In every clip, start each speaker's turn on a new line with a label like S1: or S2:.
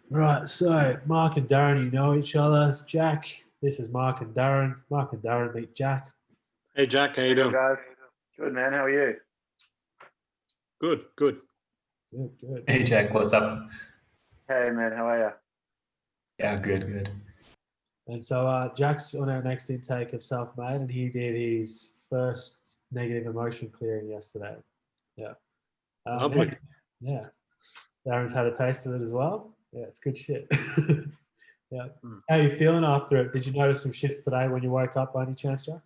S1: Right, so Mark and Darren, you know each other. Jack, this is Mark and Darren. Mark and Darren meet Jack.
S2: Hey Jack, how
S3: How
S2: you
S3: you doing,
S2: doing?
S3: guys? Good, man. How are you?
S2: Good, good.
S1: Good, good.
S4: Hey Jack, what's up?
S3: Hey, man. How are you?
S4: Yeah, good.
S1: And so Jack's on our next intake of self-made, and he did his first negative emotion clearing yesterday. Yeah.
S2: Lovely.
S1: Yeah. Darren's had a taste of it as well. Yeah, it's good shit. Yeah.
S2: Mm.
S1: How are you feeling after it? Did you notice some shifts today when you woke up by any chance, Jack?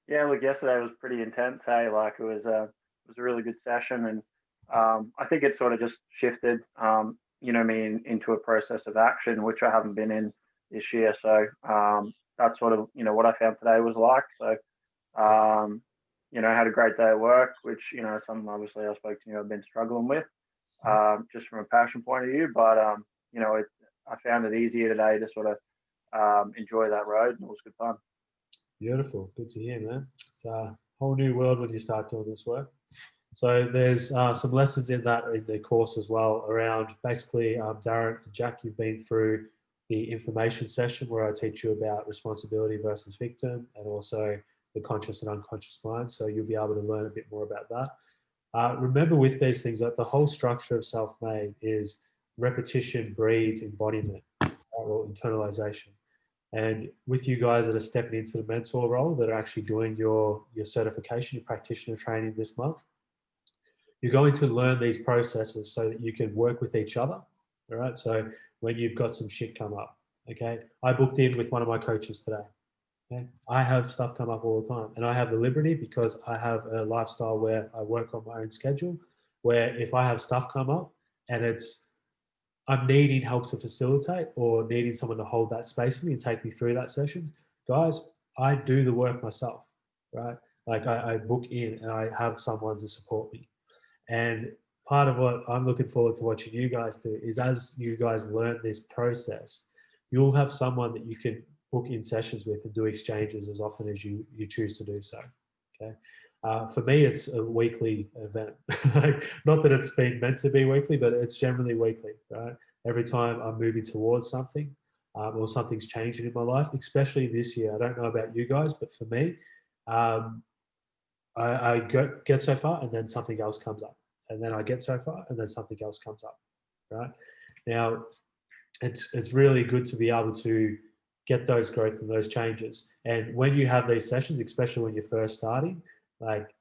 S3: Yeah, look, yesterday was pretty intense. Hey, like it was a really good session, and I think it sort of just shifted, into a process of action, which I haven't been in this year. So that's sort of what I found today was like. So I had a great day at work, which something obviously I spoke to you, I've been struggling with, just from a passion point of view. But I found it easier today to sort of enjoy that road, and it was good fun.
S1: Beautiful. Good to hear, man. It's a whole new world when you start doing this work. So there's some lessons in that in the course as well around basically Darren and Jack, you've been through the information session where I teach you about responsibility versus victim and also the conscious and unconscious mind. So you'll be able to learn a bit more about that. Remember with these things that the whole structure of self-made is repetition breeds embodiment or internalization. And with you guys that are stepping into the mentor role that are actually doing your certification, your practitioner training this month, you're going to learn these processes so that you can work with each other. All right. So when you've got some shit come up, okay, I booked in with one of my coaches today. Okay? I have stuff come up all the time, and I have the liberty because I have a lifestyle where I work on my own schedule. Where if I have stuff come up and I'm needing help to facilitate or needing someone to hold that space for me and take me through that session, guys, I do the work myself, right? Like I book in and I have someone to support me. And part of what I'm looking forward to watching you guys do is as you guys learn this process, you'll have someone that you can book in sessions with and do exchanges as often as you choose to do so. Okay. For me, it's a weekly event. Like, not that it's been meant to be weekly, but it's generally weekly, right? Every time I'm moving towards something or something's changing in my life, especially this year. I don't know about you guys, but for me, um, I get so far and then something else comes up. And then I get so far and then something else comes up, right? Now, it's really good to be able to get those growth and those changes. And when you have these sessions, especially when you're first starting, like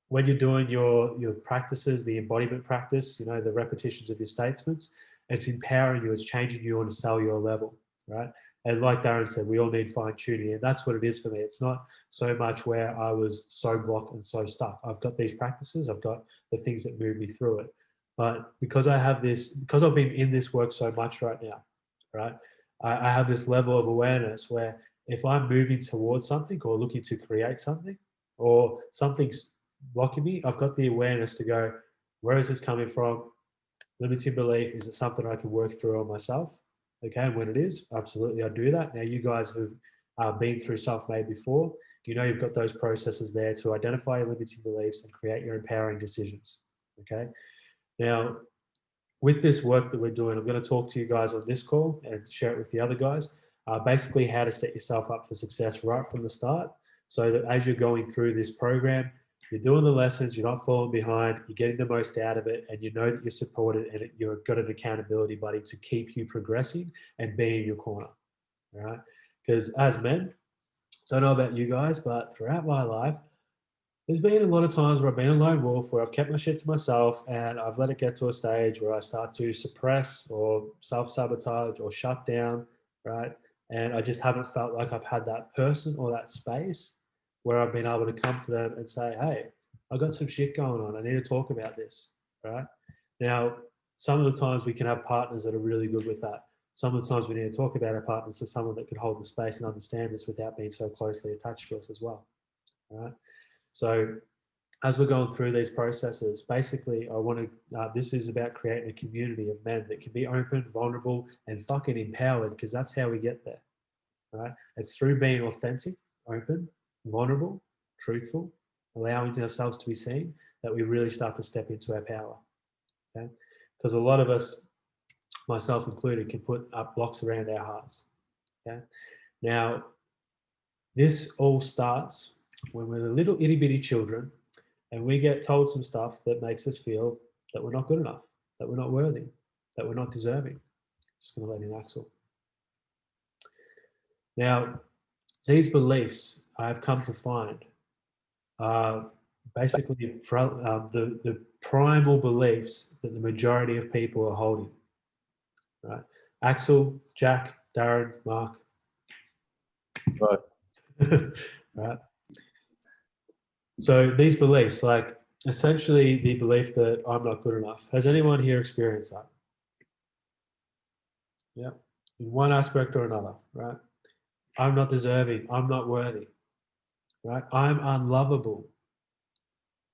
S1: when you're doing your practices, the embodiment practice, the repetitions of your statements, it's empowering you, it's changing you on a cellular level, right? And like Darren said, we all need fine tuning, and that's what it is for me. It's not so much where I was so blocked and so stuck. I've got these practices, I've got the things that move me through it. But because because I've been in this work so much right now, right? I have this level of awareness where if I'm moving towards something or looking to create something, or something's blocking me, I've got the awareness to go, where is this coming from? Limiting belief, is it something I can work through on myself? Okay, and when it is, absolutely I do that. Now, you guys who've been through self-made before, you've got those processes there to identify your limiting beliefs and create your empowering decisions. Okay, now with this work that we're doing, I'm going to talk to you guys on this call and share it with the other guys. Basically, how to set yourself up for success right from the start, so that as you're going through this program, you're doing the lessons, you're not falling behind, you're getting the most out of it, and you know that you're supported and you've got an accountability buddy to keep you progressing and be in your corner. All right? Because as men, don't know about you guys, but throughout my life, there's been a lot of times where I've been a lone wolf, where I've kept my shit to myself and I've let it get to a stage where I start to suppress or self-sabotage or shut down, right? And I just haven't felt like I've had that person or that space where I've been able to come to them and say, hey, I've got some shit going on. I need to talk about this, right? Now, some of the times we can have partners that are really good with that. Some of the times we need to talk about our partners to someone that can hold the space and understand this without being so closely attached to us as well, right? So as we're going through these processes, basically, this is about creating a community of men that can be open, vulnerable, and fucking empowered, because that's how we get there, right? It's through being authentic, open, vulnerable, truthful, allowing ourselves to be seen, that we really start to step into our power, okay? because a lot of us, myself included, can put up blocks around our hearts. Okay. Now, this all starts when we're little itty bitty children and we get told some stuff that makes us feel that we're not good enough, that we're not worthy, that we're not deserving. Just going to let in Axel. Now, these beliefs I've come to find are basically the primal beliefs that the majority of people are holding. Right? Axel, Jack, Darren, Mark.
S2: Right.
S1: Right. So these beliefs, like essentially the belief that I'm not good enough. Has anyone here experienced that? Yeah. In one aspect or another, right? I'm not deserving. I'm not worthy. Right? I'm unlovable.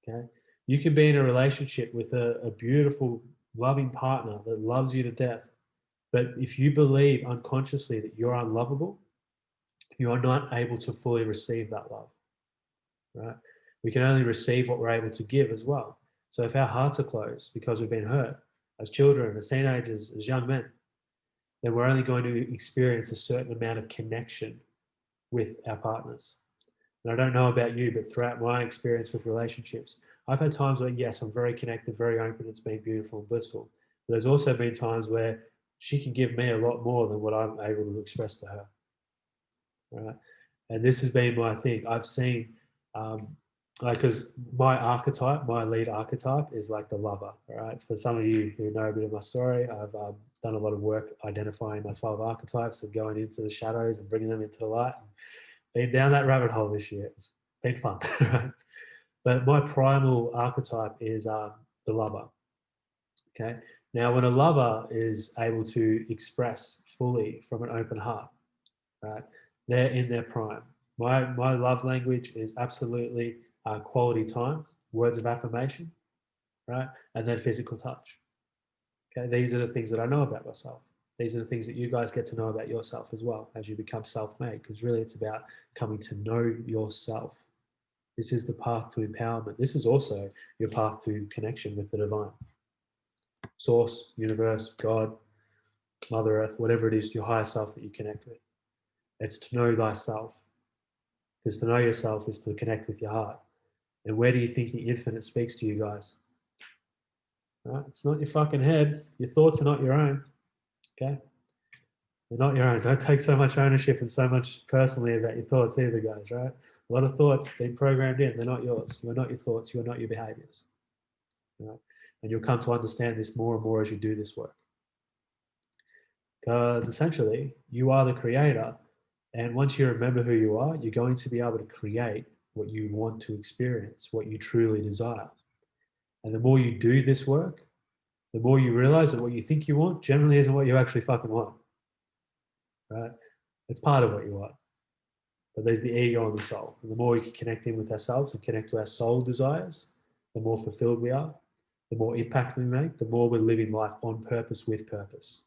S1: Okay. You can be in a relationship with a beautiful, loving partner that loves you to death. But if you believe unconsciously that you're unlovable, you are not able to fully receive that love. Right? We can only receive what we're able to give as well. So if our hearts are closed because we've been hurt as children, as teenagers, as young men, then we're only going to experience a certain amount of connection with our partners. And I don't know about you, but throughout my experience with relationships, I've had times where, yes, I'm very connected, very open, it's been beautiful and blissful. But there's also been times where she can give me a lot more than what I'm able to express to her. Right? And this has been my thing. I've seen, because my archetype, my lead archetype is like the lover. Right? For some of you who know a bit of my story, I've done a lot of work identifying my 12 archetypes and going into the shadows and bringing them into the light. Been down that rabbit hole this year. It's been fun. Right? But my primal archetype is the lover. Okay. Now, when a lover is able to express fully from an open heart, right, they're in their prime. My love language is absolutely quality time, words of affirmation, right, and then physical touch. Okay, these are the things that I know about myself. These are the things that you guys get to know about yourself as well as you become self-made, because really it's about coming to know yourself. This is the path to empowerment. This is also your path to connection with the divine. Source, universe, God, Mother Earth, whatever it is, your higher self that you connect with. It's to know thyself. Because to know yourself is to connect with your heart. And where do you think the infinite speaks to you guys? Right? It's not your fucking head. Your thoughts are not your own. Okay? They're not your own. Don't take so much ownership and so much personally about your thoughts either, guys, right? A lot of thoughts being programmed in. They're not yours. You're not your thoughts. You're not your behaviors. Right? And you'll come to understand this more and more as you do this work. Because essentially, you are the creator. And once you remember who you are, you're going to be able to create what you want to experience, what you truly desire. And the more you do this work, the more you realize that what you think you want generally isn't what you actually fucking want. Right? It's part of what you want. But there's the ego and the soul. And the more we can connect in with ourselves and connect to our soul desires, the more fulfilled we are, the more impact we make, the more we're living life on purpose with purpose.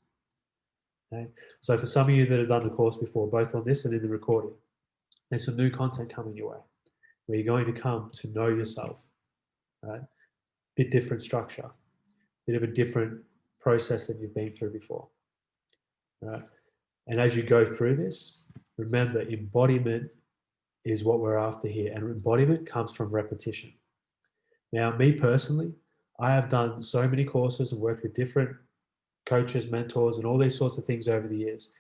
S1: Okay? So for some of you that have done the course before, both on this and in the recording, there's some new content coming your way where you're going to come to know yourself, right? Bit different structure, bit of a different process that you've been through before, right? And as you go through this, remember embodiment is what we're after here. And embodiment comes from repetition. Now, me personally, I have done so many courses and worked with different coaches, mentors, and all these sorts of things over the years.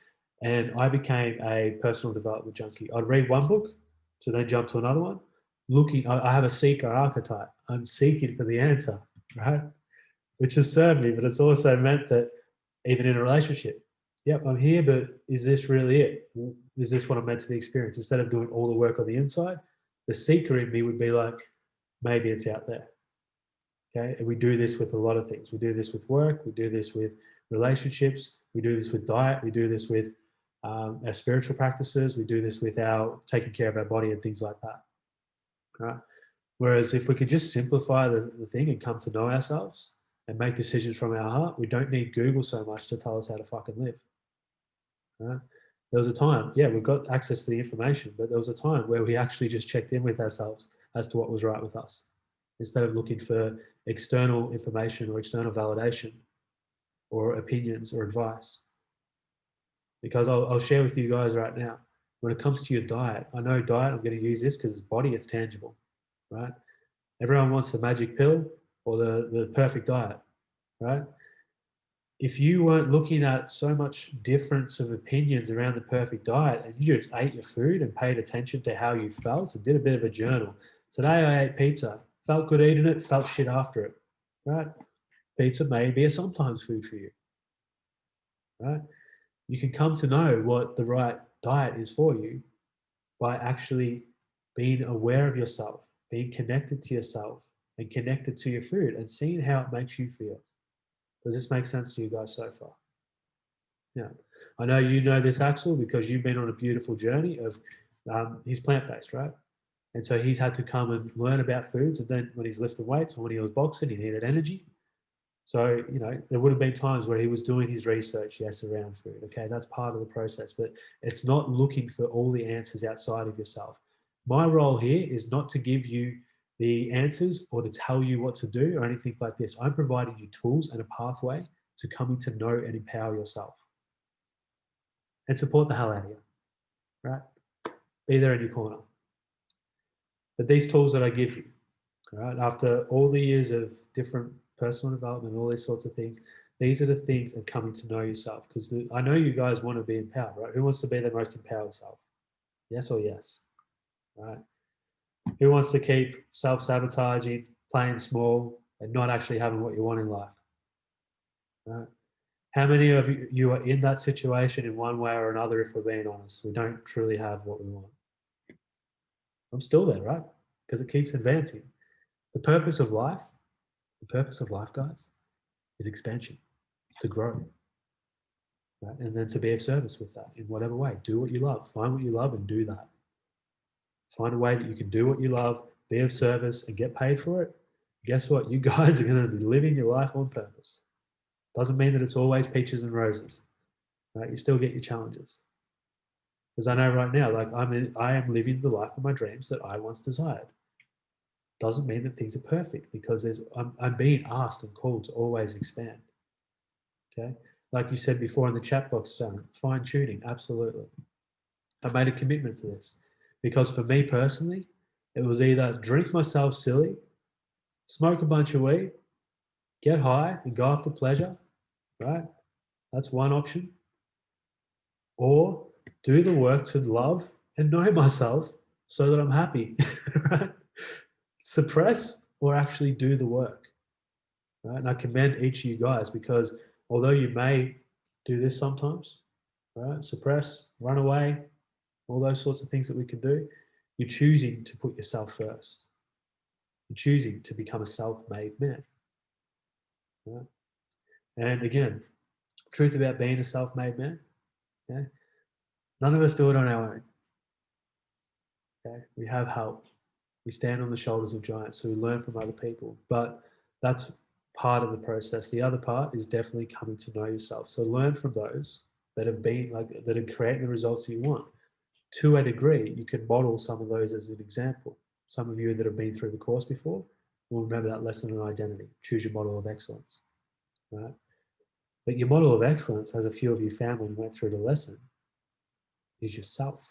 S1: And I became a personal development junkie. I'd read one book to then jump to another one. I have a seeker archetype. I'm seeking for the answer, right? Which has served me, but it's also meant that even in a relationship, yep, I'm here, but is this really it? Is this what I'm meant to be experiencing? Instead of doing all the work on the inside, the seeker in me would be like, maybe it's out there. Okay, and we do this with a lot of things. We do this with work. We do this with relationships. We do this with diet. We do this with our spiritual practices. We do this with our taking care of our body and things like that. Right? Whereas if we could just simplify the thing and come to know ourselves and make decisions from our heart, we don't need Google so much to tell us how to fucking live. Right? There was a time, yeah, we've got access to the information, but there was a time where we actually just checked in with ourselves as to what was right with us, instead of looking for external information or external validation or opinions or advice. Because I'll share with you guys right now, when it comes to your diet, I know diet, I'm going to use this because it's body, it's tangible, right? Everyone wants the magic pill or the perfect diet, right? If you weren't looking at so much difference of opinions around the perfect diet and you just ate your food and paid attention to how you felt and did a bit of a journal. Today I ate pizza, felt good eating it, felt shit after it, right? Pizza may be a sometimes food for you, right? You can come to know what the right diet is for you by actually being aware of yourself, being connected to yourself and connected to your food and seeing how it makes you feel. Does this make sense to you guys so far? Yeah. I know you know this, Axel, because you've been on a beautiful journey of he's plant-based, right? And so he's had to come and learn about foods. And then when he's lifting weights or when he was boxing, he needed energy. So, you know, there would have been times where he was doing his research, yes, around food. Okay, that's part of the process, but it's not looking for all the answers outside of yourself. My role here is not to give you the answers or to tell you what to do or anything like this. I'm providing you tools and a pathway to coming to know and empower yourself and support the hell out of you, right? Be there in your corner. But these tools that I give you, right, after all the years of different personal development, all these sorts of things, these are the things of coming to know yourself. Because I know you guys want to be empowered, right? Who wants to be their most empowered self? Yes or yes, right? Who wants to keep self-sabotaging, playing small, and not actually having what you want in life, right? How many of you are in that situation in one way or another, if we're being honest? We don't truly have what we want. I'm still there, right? Because it keeps advancing. The purpose of life, guys, is expansion. It's to grow, right? And then to be of service with that in whatever way. Do what you love. Find what you love and do that. Find a way that you can do what you love, be of service, and get paid for it. Guess what? You guys are going to be living your life on purpose. Doesn't mean that it's always peaches and roses, right? You still get your challenges. Because I know right now, like I am living the life of my dreams that I once desired. Doesn't mean that things are perfect because I'm being asked and called to always expand. Okay, like you said before in the chat box, John, fine tuning, absolutely. I made a commitment to this because for me personally, it was either drink myself silly, smoke a bunch of weed, get high, and go after pleasure, right? That's one option. Or do the work to love and know myself so that I'm happy, right? Suppress or actually do the work, right? And I commend each of you guys because although you may do this sometimes, right? Suppress, run away, all those sorts of things that we can do, you're choosing to put yourself first. You're choosing to become a self-made man, right? And again, truth about being a self-made man, okay? None of us do it on our own. Okay, we have help. We stand on the shoulders of giants, so we learn from other people. But that's part of the process. The other part is definitely coming to know yourself. So learn from those that have been like that are creating the results that you want. To a degree, you can model some of those as an example. Some of you that have been through the course before will remember that lesson on identity. Choose your model of excellence, right? But your model of excellence, as a few of you found when you went through the lesson, is yourself.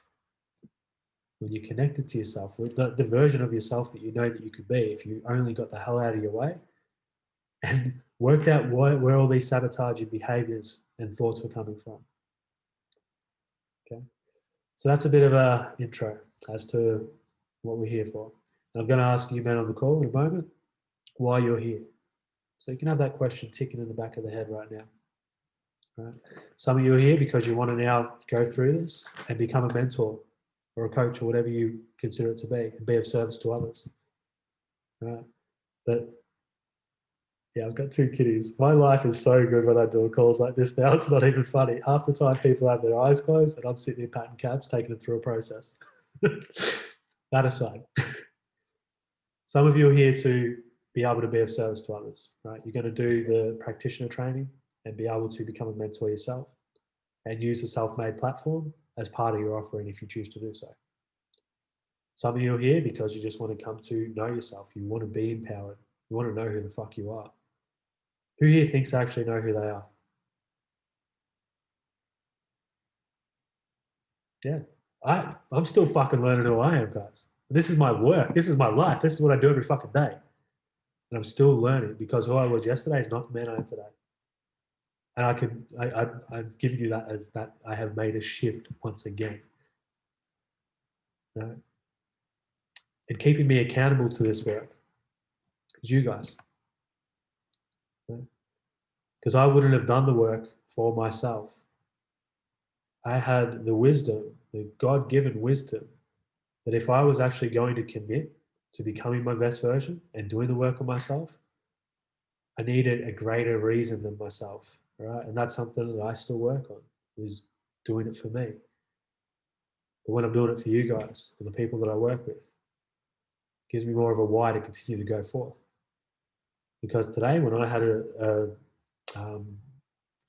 S1: When you're connected to yourself, the version of yourself that you know that you could be if you only got the hell out of your way and worked out where all these sabotaging behaviors and thoughts were coming from. Okay, so that's a bit of a intro as to what we're here for. I'm going to ask you men on the call in a moment why you're here. So you can have that question ticking in the back of the head right now. Right? Some of you are here because you want to now go through this and become a mentor or a coach or whatever you consider it to be and be of service to others. Right? But yeah, I've got two kitties. My life is so good when I do calls like this now. It's not even funny. Half the time people have their eyes closed and I'm sitting here patting cats, taking them through a process. That aside, some of you are here to be able to be of service to others, right? You're going to do the practitioner training and be able to become a mentor yourself and use the self-made platform as part of your offering if you choose to do so. Some of you are here because you just want to come to know yourself. You want to be empowered. You want to know who the fuck you are. Who here thinks they actually know who they are? Yeah. I'm still fucking learning who I am, guys. This is my work. This is my life. This is what I do every fucking day. And I'm still learning because who I was yesterday is not the man I am today. And I'm giving you that as that I have made a shift once again. Right? And keeping me accountable to this work is you guys. Because I wouldn't have done the work for myself. I had the wisdom, the God-given wisdom, that if I was actually going to commit to becoming my best version and doing the work on myself, I needed a greater reason than myself, right? And that's something that I still work on, is doing it for me. But when I'm doing it for you guys and the people that I work with, it gives me more of a why to continue to go forth. Because today, when I had a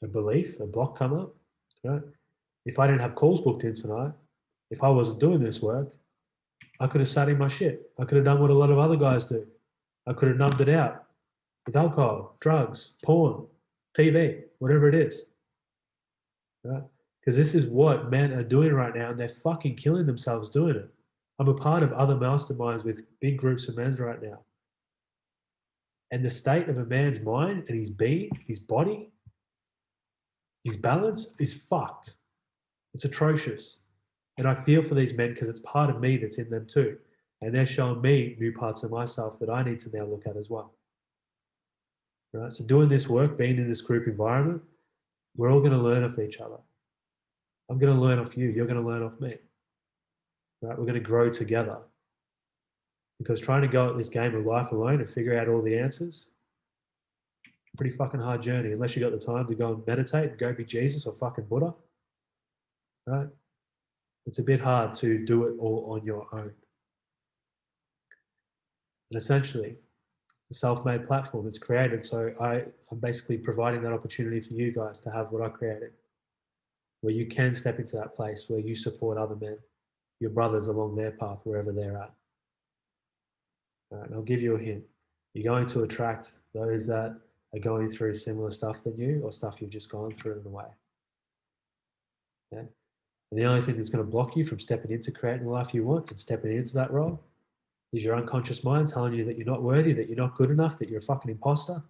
S1: belief, a block come up, right? If I didn't have calls booked in tonight, if I wasn't doing this work, I could have sat in my shit. I could have done what a lot of other guys do. I could have numbed it out with alcohol, drugs, porn, TV, whatever it is. Right? Because this is what men are doing right now, and they're fucking killing themselves doing it. I'm a part of other masterminds with big groups of men right now. And the state of a man's mind and his being, his body, his balance is fucked. It's atrocious. And I feel for these men because it's part of me that's in them too. And they're showing me new parts of myself that I need to now look at as well. Right? So doing this work, being in this group environment, we're all going to learn off each other. I'm going to learn off you. You're going to learn off me. Right? We're going to grow together. Because trying to go at this game of life alone and figure out all the answers, pretty fucking hard journey. Unless you got the time to go and meditate and go be Jesus or fucking Buddha. Right? It's a bit hard to do it all on your own. And essentially, the self-made platform it's created, so I'm basically providing that opportunity for you guys to have what I created, where you can step into that place where you support other men, your brothers along their path, wherever they're at. All right, and I'll give you a hint. You're going to attract those that are going through similar stuff than you or stuff you've just gone through in a way. Yeah? And the only thing that's going to block you from stepping into creating the life you want and stepping into that role is your unconscious mind telling you that you're not worthy, that you're not good enough, that you're a fucking imposter,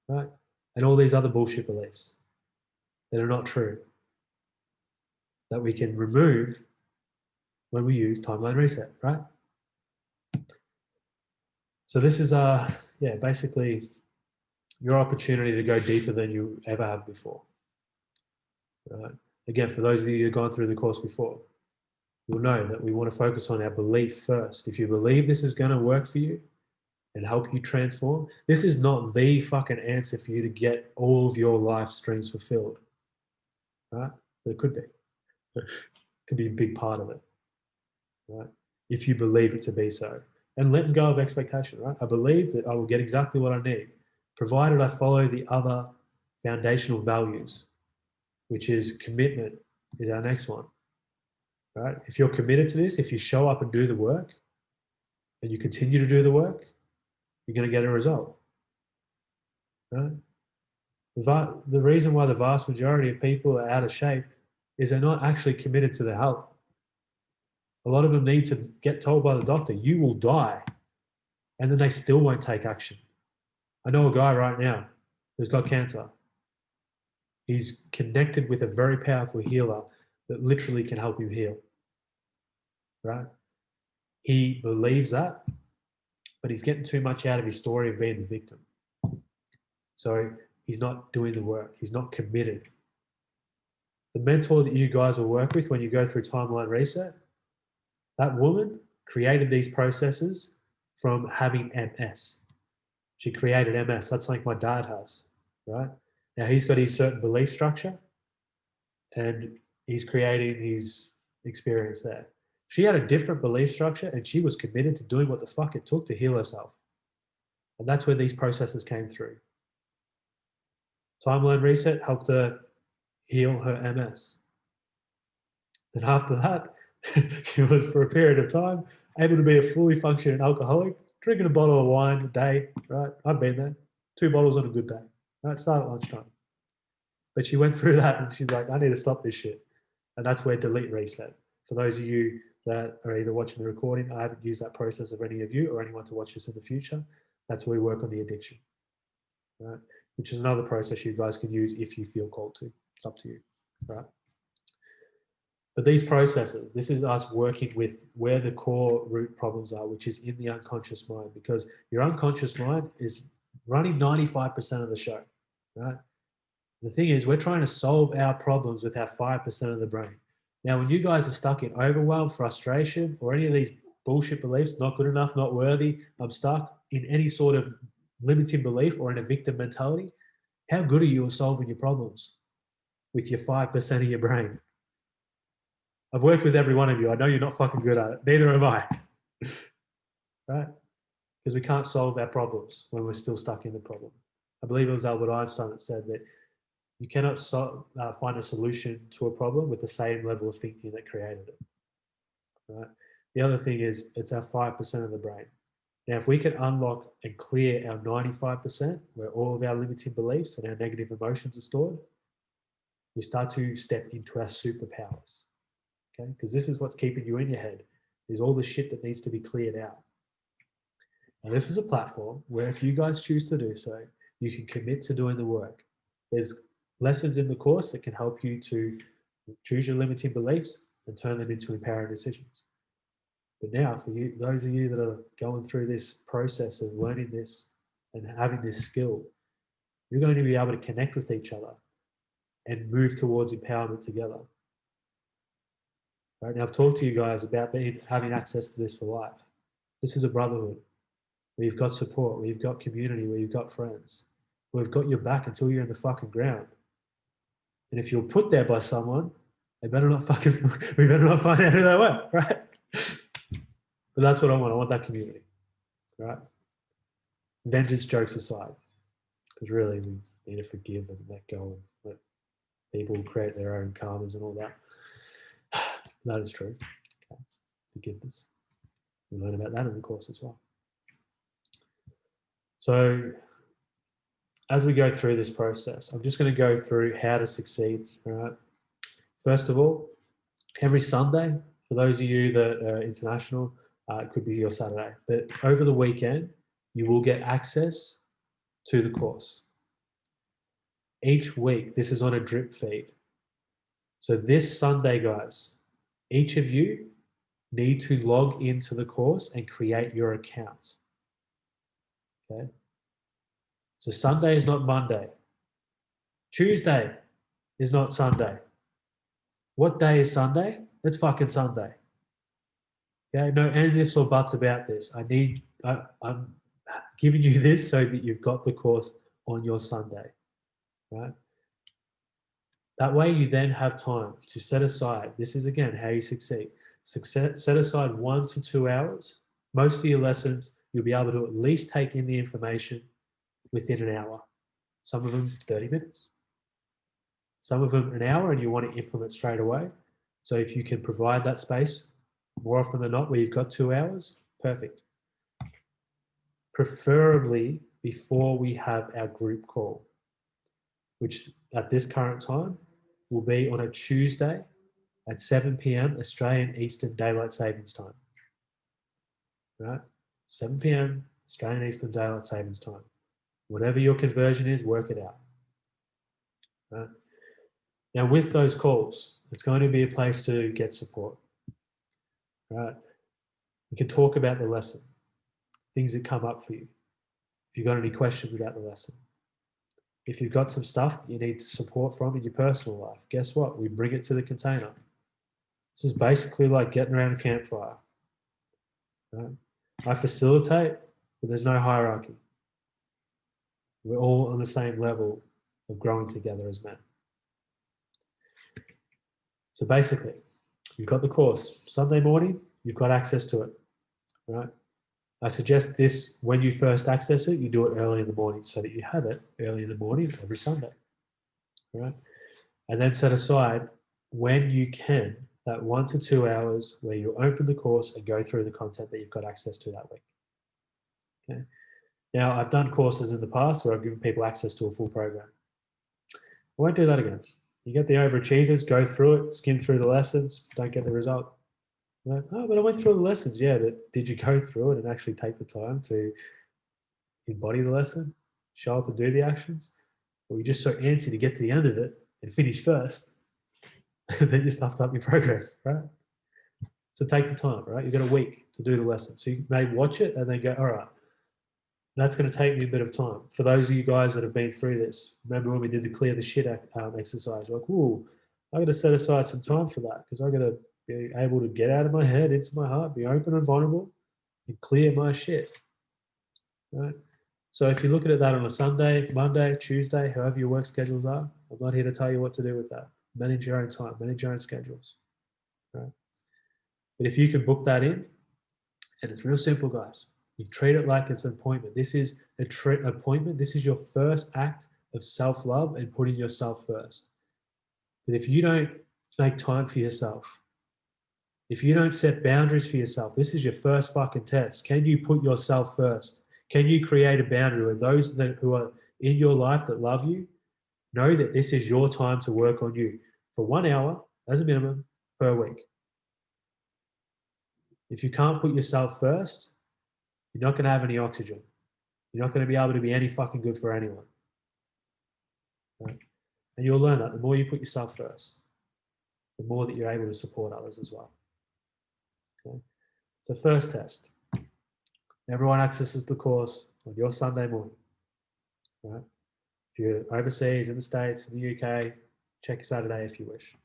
S1: right? And all these other bullshit beliefs that are not true, that we can remove when we use timeline reset, right? So this is basically your opportunity to go deeper than you ever have before. Right? Again, for those of you who've gone through the course before, you'll know that we want to focus on our belief first. If you believe this is going to work for you and help you transform, this is not the fucking answer for you to get all of your life streams fulfilled, right? But it could be. It could be a big part of it, right? If you believe it to be so. And letting go of expectation, right? I believe that I will get exactly what I need, provided I follow the other foundational values, which is commitment is our next one, right? If you're committed to this, if you show up and do the work and you continue to do the work, you're going to get a result, right? The reason why the vast majority of people are out of shape is they're not actually committed to their health. A lot of them need to get told by the doctor, you will die, and then they still won't take action. I know a guy right now who's got cancer. He's connected with a very powerful healer that literally can help you heal, right? He believes that, but he's getting too much out of his story of being the victim. So he's not doing the work. He's not committed. The mentor that you guys will work with when you go through timeline reset, that woman created these processes from having MS. She created MS. That's like my dad has, right? Now he's got his certain belief structure and he's creating his experience there. She had a different belief structure and she was committed to doing what the fuck it took to heal herself. And that's where these processes came through. Timeline reset helped her heal her MS. Then after that, she was for a period of time able to be a fully functioning alcoholic, drinking a bottle of wine a day, right? I've been there, 2 bottles on a good day, right? Start at lunchtime. But she went through that and she's like, I need to stop this shit. And that's where delete reset. For those of you that are either watching the recording, I haven't used that process of any of you or anyone to watch this in the future. That's where we work on the addiction, right? Which is another process you guys can use if you feel called to. It's up to you, right? But these processes, this is us working with where the core root problems are, which is in the unconscious mind, because your unconscious mind is running 95% of the show, right? The thing is, we're trying to solve our problems with our 5% of the brain. Now, when you guys are stuck in overwhelm, frustration, or any of these bullshit beliefs, not good enough, not worthy, I'm stuck in any sort of limiting belief or in a victim mentality, how good are you at solving your problems with your 5% of your brain? I've worked with every one of you. I know you're not fucking good at it. Neither am I. Right? Because we can't solve our problems when we're still stuck in the problem. I believe it was Albert Einstein that said that you cannot find a solution to a problem with the same level of thinking that created it. Right? The other thing is it's our 5% of the brain. Now, if we can unlock and clear our 95%, where all of our limiting beliefs and our negative emotions are stored, we start to step into our superpowers. Okay, because this is what's keeping you in your head, is all the shit that needs to be cleared out. And this is a platform where if you guys choose to do so, you can commit to doing the work. There's lessons in the course that can help you to choose your limiting beliefs and turn them into empowering decisions. But now, for you, those of you that are going through this process of learning this and having this skill, you're going to be able to connect with each other and move towards empowerment together. Right now, I've talked to you guys about having access to this for life. This is a brotherhood where you've got support, where you've got community, where you've got friends, where we've got your back until you're in the fucking ground. And if you're put there by someone, we better not find out who they were, right? But that's what I want. I want that community, right? Vengeance jokes aside, because really we need to forgive and let go and let people create their own karmas and all that. That is true. Okay. Forgiveness. We learn about that in the course as well. So as we go through this process, I'm just going to go through how to succeed. All right. First of all, every Sunday, for those of you that are international, it could be your Saturday, but over the weekend, you will get access to the course. Each week, this is on a drip feed. So this Sunday, guys, each of you need to log into the course and create your account. Okay. So Sunday is not Monday. Tuesday is not Sunday. What day is Sunday? It's fucking Sunday. Okay, no ifs or buts about this. I'm giving you this so that you've got the course on your Sunday, right? That way you then have time to set aside, this is again how you succeed. Set aside 1 to 2 hours. Most of your lessons, you'll be able to at least take in the information within an hour. Some of them 30 minutes. Some of them an hour and you want to implement straight away. So if you can provide that space more often than not where you've got 2 hours, perfect. Preferably before we have our group call, which at this current time will be on a Tuesday at 7 p.m. Australian Eastern Daylight Savings Time. Right? 7 p.m. Australian Eastern Daylight Savings Time. Whatever your conversion is, work it out. Right? Now, with those calls, it's going to be a place to get support. Right? We can talk about the lesson, things that come up for you. If you've got any questions about the lesson. If you've got some stuff that you need support from in your personal life, guess what? We bring it to the container. This is basically like getting around a campfire. Right? I facilitate, but there's no hierarchy. We're all on the same level of growing together as men. So basically, you've got the course. Sunday morning, you've got access to it. Right? I suggest this, when you first access it, you do it early in the morning so that you have it early in the morning every Sunday. Right? And then set aside when you can that 1 to 2 hours where you open the course and go through the content that you've got access to that week. Okay. Now, I've done courses in the past where I've given people access to a full program. I won't do that again. You get the overachievers, go through it, skim through the lessons, don't get the result. Like, oh, but I went through the lessons. Yeah, but did you go through it and actually take the time to embody the lesson, show up and do the actions? Or you just so antsy to get to the end of it and finish first, then you stuffed up your progress, right? So take the time, right? You've got a week to do the lesson. So you may watch it and then go, all right, that's going to take me a bit of time. For those of you guys that have been through this, remember when we did the clear the shit exercise? You're like, ooh, I'm going to set aside some time for that because I'm going to be able to get out of my head into my heart, be open and vulnerable, and clear my shit. Right? So if you're looking at that on a Sunday, Monday, Tuesday, however your work schedules are, I'm not here to tell you what to do with that. Manage your own time, manage your own schedules. Right? But if you can book that in, and it's real simple, guys. You treat it like it's an appointment. This is an appointment. This is your first act of self-love and putting yourself first. But if you don't make time for yourself, if you don't set boundaries for yourself, this is your first fucking test. Can you put yourself first? Can you create a boundary where those who are in your life that love you know that this is your time to work on you for 1 hour as a minimum per week? If you can't put yourself first, you're not going to have any oxygen. You're not going to be able to be any fucking good for anyone. Right? And you'll learn that the more you put yourself first, the more that you're able to support others as well. Okay? So first test. Everyone accesses the course on your Sunday morning. Right? If you're overseas, in the States, in the UK, check Saturday if you wish.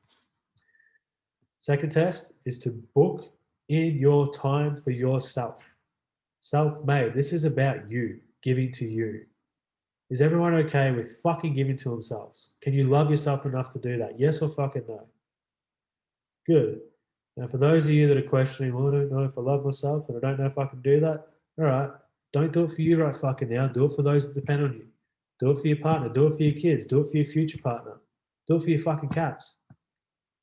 S1: Second test is to book in your time for yourself. Self-made. This is about you, giving to you. Is everyone okay with fucking giving to themselves? Can you love yourself enough to do that? Yes or fucking no? Good. Now, for those of you that are questioning, well, I don't know if I love myself and I don't know if I can do that. All right. Don't do it for you right fucking now. Do it for those that depend on you. Do it for your partner. Do it for your kids. Do it for your future partner. Do it for your fucking cats.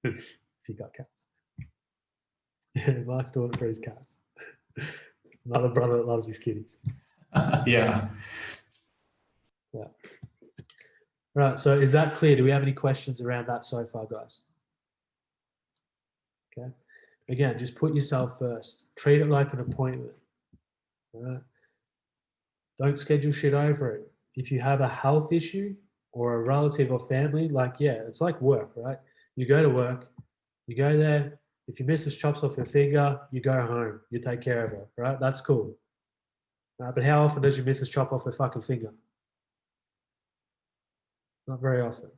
S1: If you got cats. Yeah, Mark's doing it for his cats. Another brother that loves his kitties.
S4: Yeah.
S1: Yeah. Right. So is that clear? Do we have any questions around that so far, guys? Okay. Again, just put yourself first. Treat it like an appointment. All right. Don't schedule shit over it. If you have a health issue or a relative or family, like, yeah, it's like work, right? You go to work, you go there. If your missus chops off your finger, you go home, you take care of her, right? That's cool. But how often does your missus chop off her fucking finger? Not very often.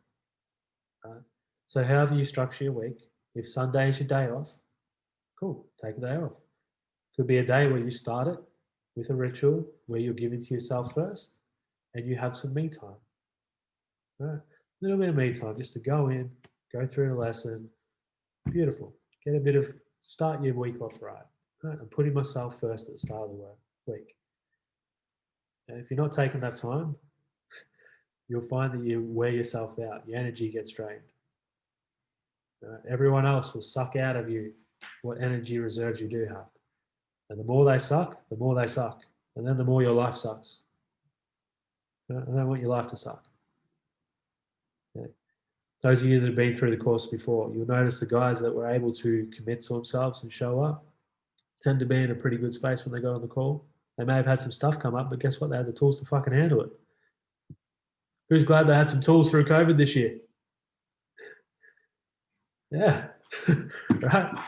S1: Right? So however you structure your week, if Sunday is your day off, cool, take a day off. Could be a day where you start it with a ritual where you're giving to yourself first and you have some me time. Right? A little bit of me time just to go in, go through the lesson. Beautiful. Get a bit of, start your week off right. I'm putting myself first at the start of the week. And if you're not taking that time, you'll find that you wear yourself out. Your energy gets drained. Everyone else will suck out of you what energy reserves you do have. And the more they suck, the more they suck. And then the more your life sucks. I don't want your life to suck. Okay. Those of you that have been through the course before, you'll notice the guys that were able to commit to themselves and show up tend to be in a pretty good space when they got on the call. They may have had some stuff come up, but guess what? They had the tools to fucking handle it. Who's glad they had some tools through COVID this year? Yeah, right.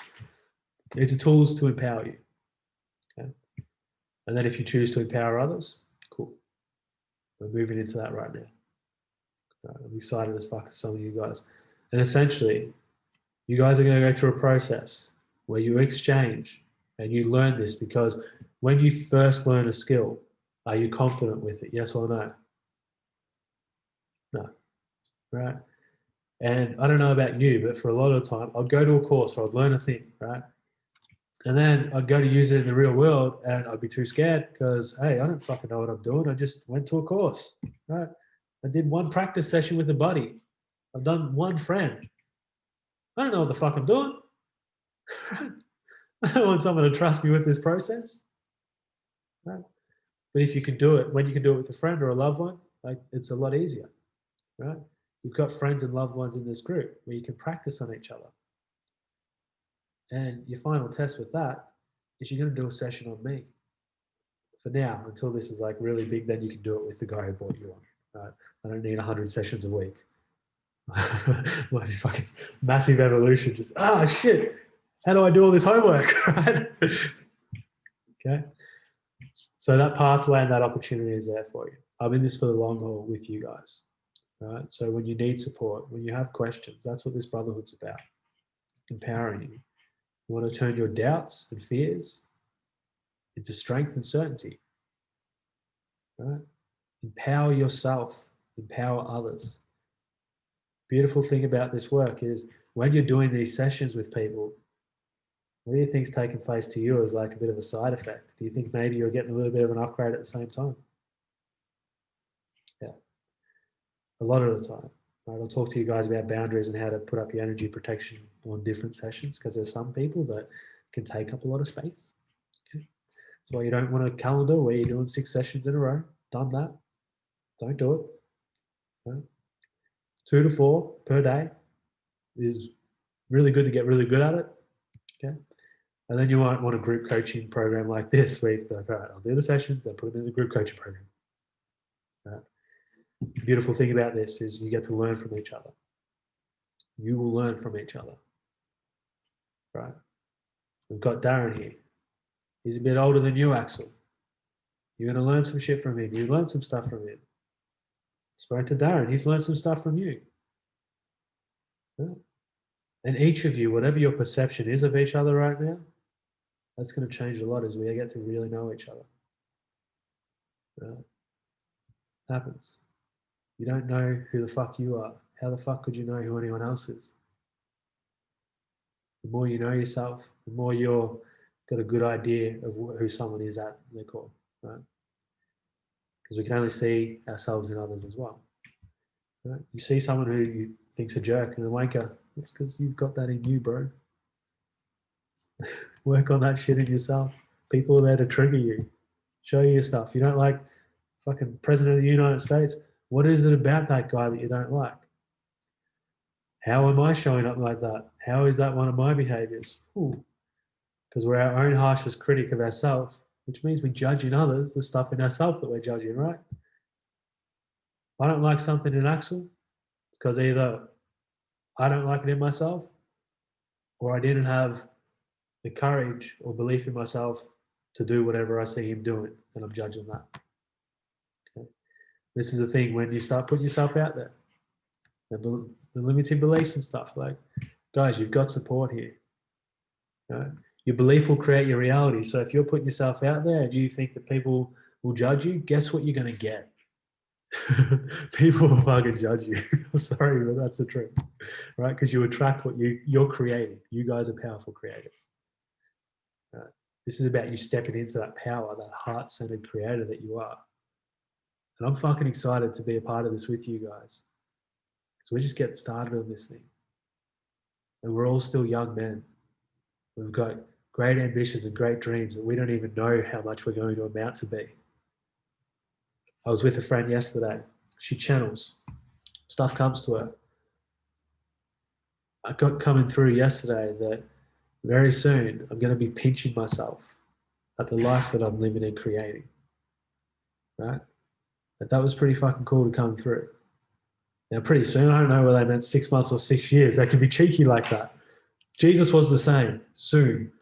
S1: It's the tools to empower you. Okay. And then if you choose to empower others, cool. We're moving into that right now. I'm excited as fuck for some of you guys. And essentially, you guys are going to go through a process where you exchange and you learn this, because when you first learn a skill, are you confident with it? Yes or no? No. Right? And I don't know about you, but for a lot of the time, I'd go to a course or I'd learn a thing, right? And then I'd go to use it in the real world and I'd be too scared because, hey, I don't fucking know what I'm doing. I just went to a course, right? I did one practice session with a buddy. I've done one friend. I don't know what the fuck I'm doing. I don't want someone to trust me with this process. Right? But if you can do it, when you can do it with a friend or a loved one, like, it's a lot easier, right? You've got friends and loved ones in this group where you can practice on each other. And your final test with that is you're going to do a session on me. For now, until this is like really big, then you can do it with the guy who brought you on. Right? I don't need 100 sessions a week. Might be fucking massive evolution. Just shit. How do I do all this homework? Right? Okay. So that pathway and that opportunity is there for you. I'm in this for the long haul with you guys. Right. So when you need support, when you have questions, that's what this brotherhood's about. Empowering you. You want to turn your doubts and fears into strength and certainty. Right? Empower yourself, empower others. Beautiful thing about this work is when you're doing these sessions with people, what do you think's taking place to you as like a bit of a side effect? Do you think maybe you're getting a little bit of an upgrade at the same time? Yeah. A lot of the time. Right? I'll talk to you guys about boundaries and how to put up your energy protection on different sessions because there's some people that can take up a lot of space. Okay? That's why you don't want a calendar where you're doing 6 sessions in a row. Done that. Don't do it. Right? 2 to 4 per day is really good to get really good at it. Okay. And then you might want a group coaching program like this where you can be like, all right, I'll do the sessions, then put them in the group coaching program. Right. The beautiful thing about this is you get to learn from each other. You will learn from each other. Right. We've got Darren here. He's a bit older than you, Axel. You're going to learn some shit from him. You learn some stuff from him. Spoke to Darren. He's learned some stuff from you. Yeah. And each of you, whatever your perception is of each other right now, that's going to change a lot as we get to really know each other. Happens. You don't know who the fuck you are. How the fuck could you know who anyone else is? The more you know yourself, the more you're got a good idea of who someone is at their core, right? Because we can only see ourselves in others as well. Right? You see someone who you think's a jerk and a wanker, it's because you've got that in you, bro. Work on that shit in yourself. People are there to trigger you, show you stuff. You don't like fucking President of the United States. What is it about that guy that you don't like? How am I showing up like that? How is that one of my behaviors? Because we're our own harshest critic of ourselves, which means we judge in others the stuff in ourselves that we're judging, right? If I don't like something in Axel, it's because either I don't like it in myself or I didn't have the courage or belief in myself to do whatever I see him doing, and I'm judging that. Okay? This is the thing when you start putting yourself out there, the limiting beliefs and stuff. Like, guys, you've got support here. Right? Your belief will create your reality. So if you're putting yourself out there and you think that people will judge you, guess what you're going to get? People will fucking judge you. I'm sorry, but that's the truth, right? Because you attract what you're creating. You guys are powerful creators. Right? This is about you stepping into that power, that heart-centered creator that you are. And I'm fucking excited to be a part of this with you guys. So we're just getting started on this thing. And we're all still young men. We've got great ambitions and great dreams that we don't even know how much we're going to amount to be. I was with a friend yesterday. She channels. Stuff comes to her. I got coming through yesterday that very soon I'm going to be pinching myself at the life that I'm living and creating. Right? But that was pretty fucking cool to come through. Now, pretty soon, I don't know whether they meant 6 months or 6 years. They can be cheeky like that. Jesus was the same. Soon.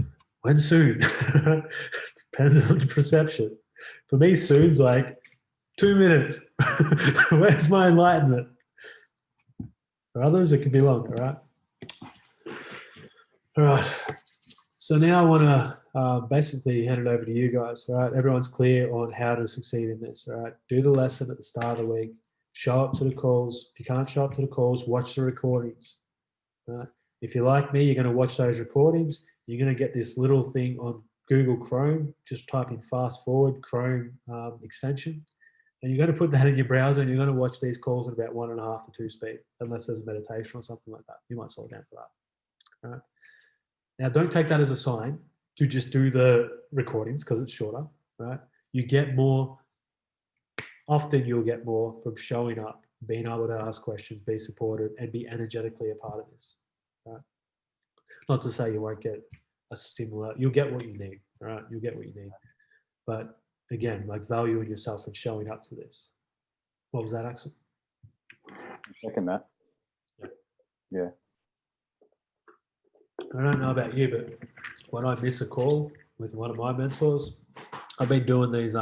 S1: When soon? Depends on the perception. For me, soon's like 2 minutes. Where's my enlightenment? For others, it can be longer, right? All right. So now I want to basically hand it over to you guys. All right. Everyone's clear on how to succeed in this. All right. Do the lesson at the start of the week. Show up to the calls. If you can't show up to the calls, watch the recordings. All right. If you're like me, you're going to watch those recordings. You're going to get this little thing on Google Chrome. Just type in fast forward Chrome extension. And you're going to put that in your browser and you're going to watch these calls at about 1.5 to 2 speed, unless there's a meditation or something like that. You might slow down for that. All right. Now, don't take that as a sign to just do the recordings because it's shorter, right? You get more, often you'll get more from showing up being able to ask questions, be supported, and be energetically a part of this. Right? Not to say you won't get a similar, you'll get what you need, right? You'll get what you need. But again, like valuing yourself and showing up to this. What was that, Axel?
S5: Second that. Yeah.
S1: I don't know about you, but when I miss a call with one of my mentors, I've been doing these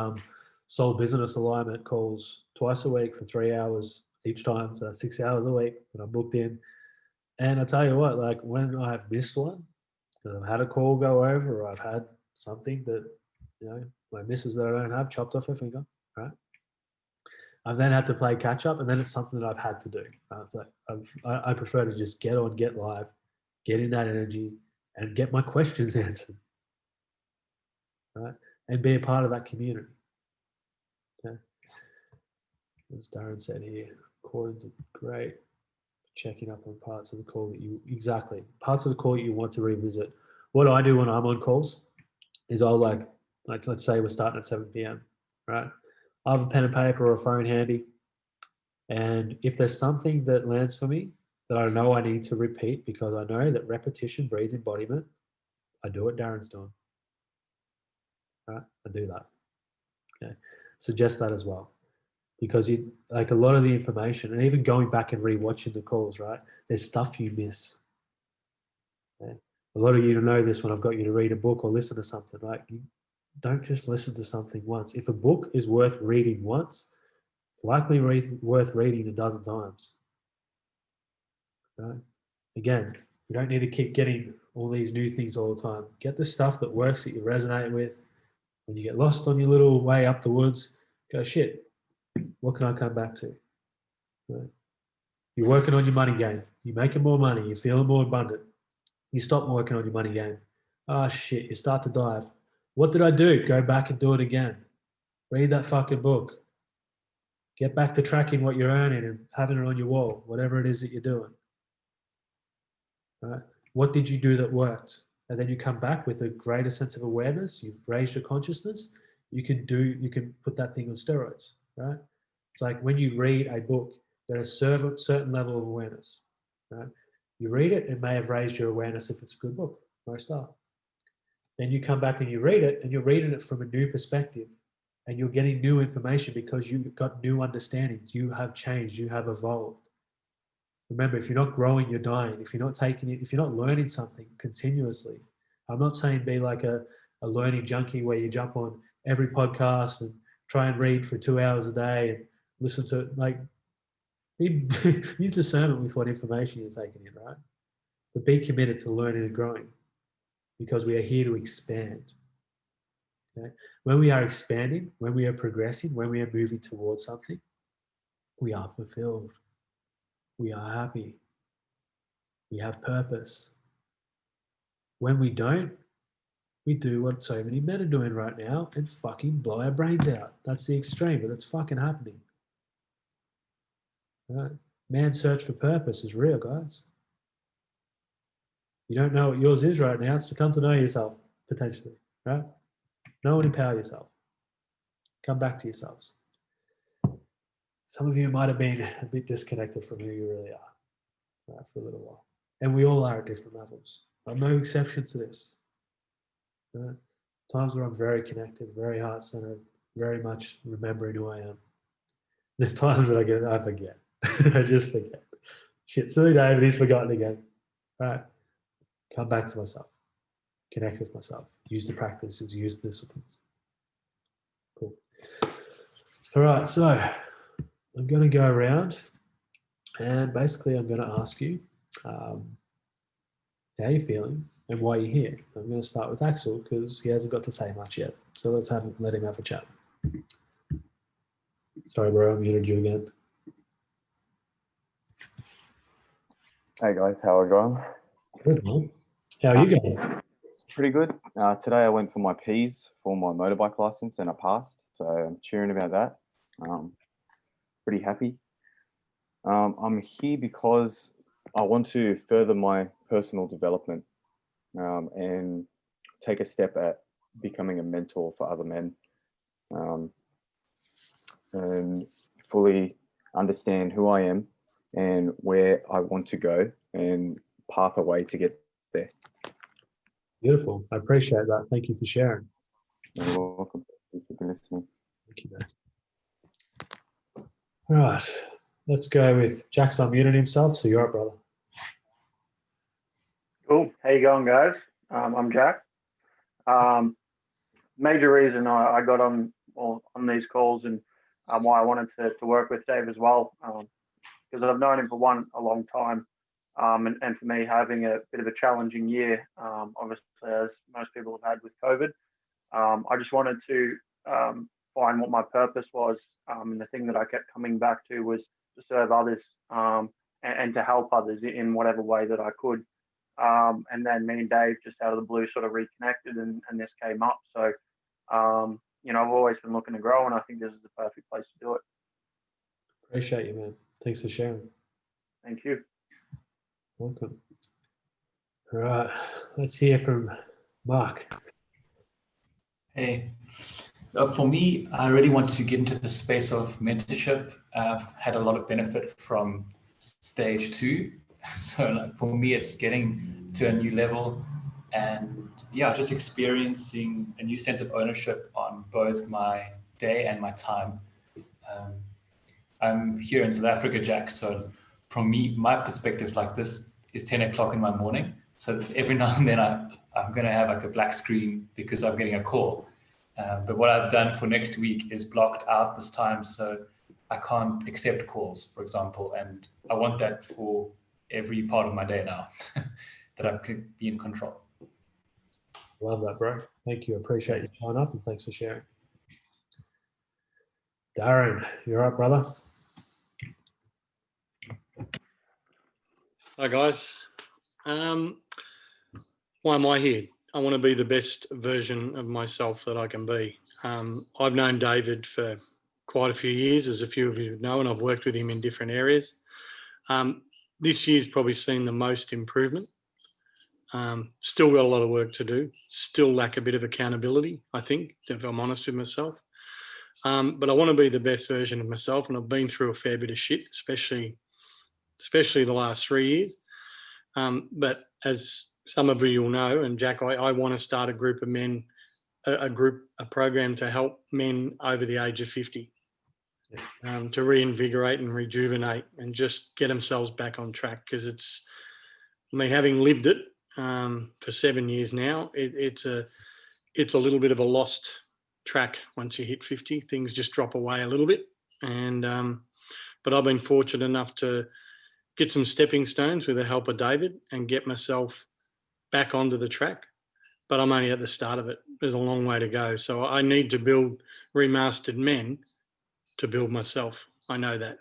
S1: soul business alignment calls twice a week for 3 hours each time, so that's 6 hours a week that I'm booked in. And I tell you what, like when I've missed one, I've had a call go over, or I've had something that, my missus that I don't have chopped off her finger, right? I've then had to play catch up, and then it's something that I've had to do. Right? It's like I prefer to just get on, get live, get in that energy, and get my questions answered, right? And be a part of that community. Okay. As Darren said here, recordings are great. Checking up on parts of the call that parts of the call that you want to revisit. What I do when I'm on calls is I'll like let's say we're starting at 7 p.m. right? I have a pen and paper or a phone handy, and if there's something that lands for me that I know I need to repeat because I know that repetition breeds embodiment, I do what Darren's doing. Right? I do that. Okay. Suggest that as well. Because you like a lot of the information, and even going back and rewatching the calls, right? There's stuff you miss. Okay? A lot of you know this when I've got you to read a book or listen to something, right? You don't just listen to something once. If a book is worth reading once, it's likely worth reading a dozen times. Right? Again, you don't need to keep getting all these new things all the time. Get the stuff that works, that you resonate with. When you get lost on your little way up the woods, go, shit, what can I come back to? Right? You're working on your money game. You're making more money. You're feeling more abundant. You stop working on your money game. Ah, shit, you start to dive. What did I do? Go back and do it again. Read that fucking book. Get back to tracking what you're earning and having it on your wall, whatever it is that you're doing. Right? What did you do that worked? And then you come back with a greater sense of awareness. You've raised your consciousness. You can put that thing on steroids, right? It's like when you read a book, there's a certain level of awareness, right? You read it, it may have raised your awareness if it's a good book, most are. Then you come back and you read it, and you're reading it from a new perspective, and you're getting new information because you've got new understandings. You have changed, you have evolved. Remember, if you're not growing, you're dying. If you're not taking it, if you're not learning something continuously, I'm not saying be like a learning junkie where you jump on every podcast and try and read for 2 hours a day and listen to it. Like, use discernment with what information you're taking in, right? But be committed to learning and growing because we are here to expand. Okay? When we are expanding, when we are progressing, when we are moving towards something, we are fulfilled. We are happy. We have purpose. When we don't, we do what so many men are doing right now and fucking blow our brains out. That's the extreme, but it's fucking happening. Right? Man's search for purpose is real, guys. You don't know what yours is right now. It's to come to know yourself, potentially, right? Know and empower yourself. Come back to yourselves. Some of you might have been a bit disconnected from who you really are, right, for a little while. And we all are at different levels. I'm no exception to this. Right? Times where I'm very connected, very heart-centered, very much remembering who I am. There's times that I forget. I just forget. Shit, silly David, he's forgotten again. Right. Come back to myself. Connect with myself. Use the practices, use the disciplines. Cool. All right, so I'm going to go around and basically I'm going to ask you how you're feeling and why you're here. I'm going to start with Axel because he hasn't got to say much yet. So let him have a chat. Sorry, bro, I muted you again.
S5: Hey guys, how are you going?
S1: Good, man. How are you going?
S5: Pretty good. Today I went for my P's for my motorbike license and I passed. So I'm cheering about that. Pretty happy. I'm here because I want to further my personal development and take a step at becoming a mentor for other men and fully understand who I am and where I want to go and path a way to get there.
S1: Beautiful. I appreciate that. Thank you for sharing.
S5: You're welcome. Thank you for listening.
S1: Thank you, man. All right. Let's go with Jack's unmuted himself. So you're up, brother.
S3: Cool. How you going, guys? I'm Jack. Major reason I got on these calls and why I wanted to work with Dave as well, because I've known him for a long time, and for me having a bit of a challenging year, obviously as most people have had with COVID. I just wanted to find what my purpose was, and the thing that I kept coming back to was to serve others, and to help others in whatever way that I could. And then me and Dave just out of the blue sort of reconnected, and this came up. So, I've always been looking to grow, and I think this is the perfect place to do it.
S1: Appreciate you, man. Thanks for sharing.
S3: Thank you.
S1: Welcome. All right. Let's hear from Mark.
S4: Hey, for me, I really want to get into the space of mentorship. I've had a lot of benefit from stage 2. So like for me, it's getting to a new level and just experiencing a new sense of ownership on both my day and my time. I'm here in South Africa, Jack. So from me, my perspective, like this is 10 o'clock in my morning. So every now and then I'm going to have like a black screen because I'm getting a call. But what I've done for next week is blocked out this time. So I can't accept calls, for example. And I want that for every part of my day now, that I could be in control.
S1: Love that, bro. Thank you. Appreciate you showing up and thanks for sharing. Darren, you're up, brother.
S2: Hi, guys. Why am I here? I want to be the best version of myself that I can be. I've known David for quite a few years, as a few of you know, and I've worked with him in different areas. This year's probably seen the most improvement. Still got a lot of work to do. Still lack a bit of accountability, I think, if I'm honest with myself. But I want to be the best version of myself, and I've been through a fair bit of shit, especially the last 3 years. But as some of you will know, and Jack, I want to start a group of men, a program to help men over the age of 50, to reinvigorate and rejuvenate and just get themselves back on track. Because having lived it for 7 years now, it's a little bit of a lost track once you hit 50. Things just drop away a little bit. And but I've been fortunate enough to get some stepping stones with the help of David and get myself back onto the track. But I'm only at the start of it. There's a long way to go. So I need to build remastered men to build myself. I know that.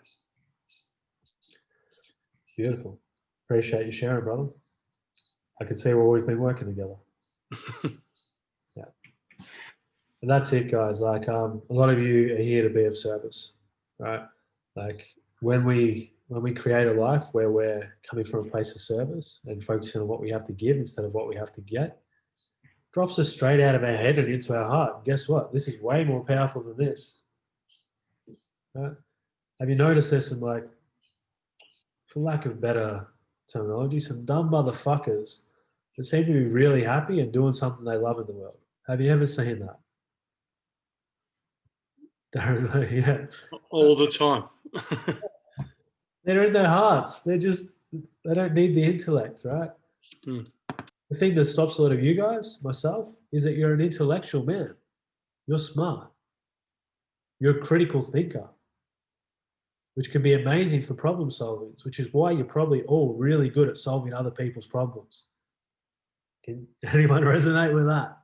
S1: Beautiful. Appreciate you sharing, brother. I can see we've always been working together. Yeah. And that's it, guys. Like, a lot of you are here to be of service, right? Like when we create a life where we're coming from a place of service and focusing on what we have to give instead of what we have to get, drops us straight out of our head and into our heart. And guess what? This is way more powerful than this. Right? Have you noticed there's some, like, for lack of better terminology, some dumb motherfuckers that seem to be really happy and doing something they love in the world? Have you ever seen that? Darren's like, yeah.
S2: All the time.
S1: They're in their hearts. They don't need the intellect, right?
S2: Mm.
S1: The thing that stops a lot of you guys, myself, is that you're an intellectual man. You're smart. You're a critical thinker, which can be amazing for problem solving, which is why you're probably all really good at solving other people's problems. Can anyone resonate with that?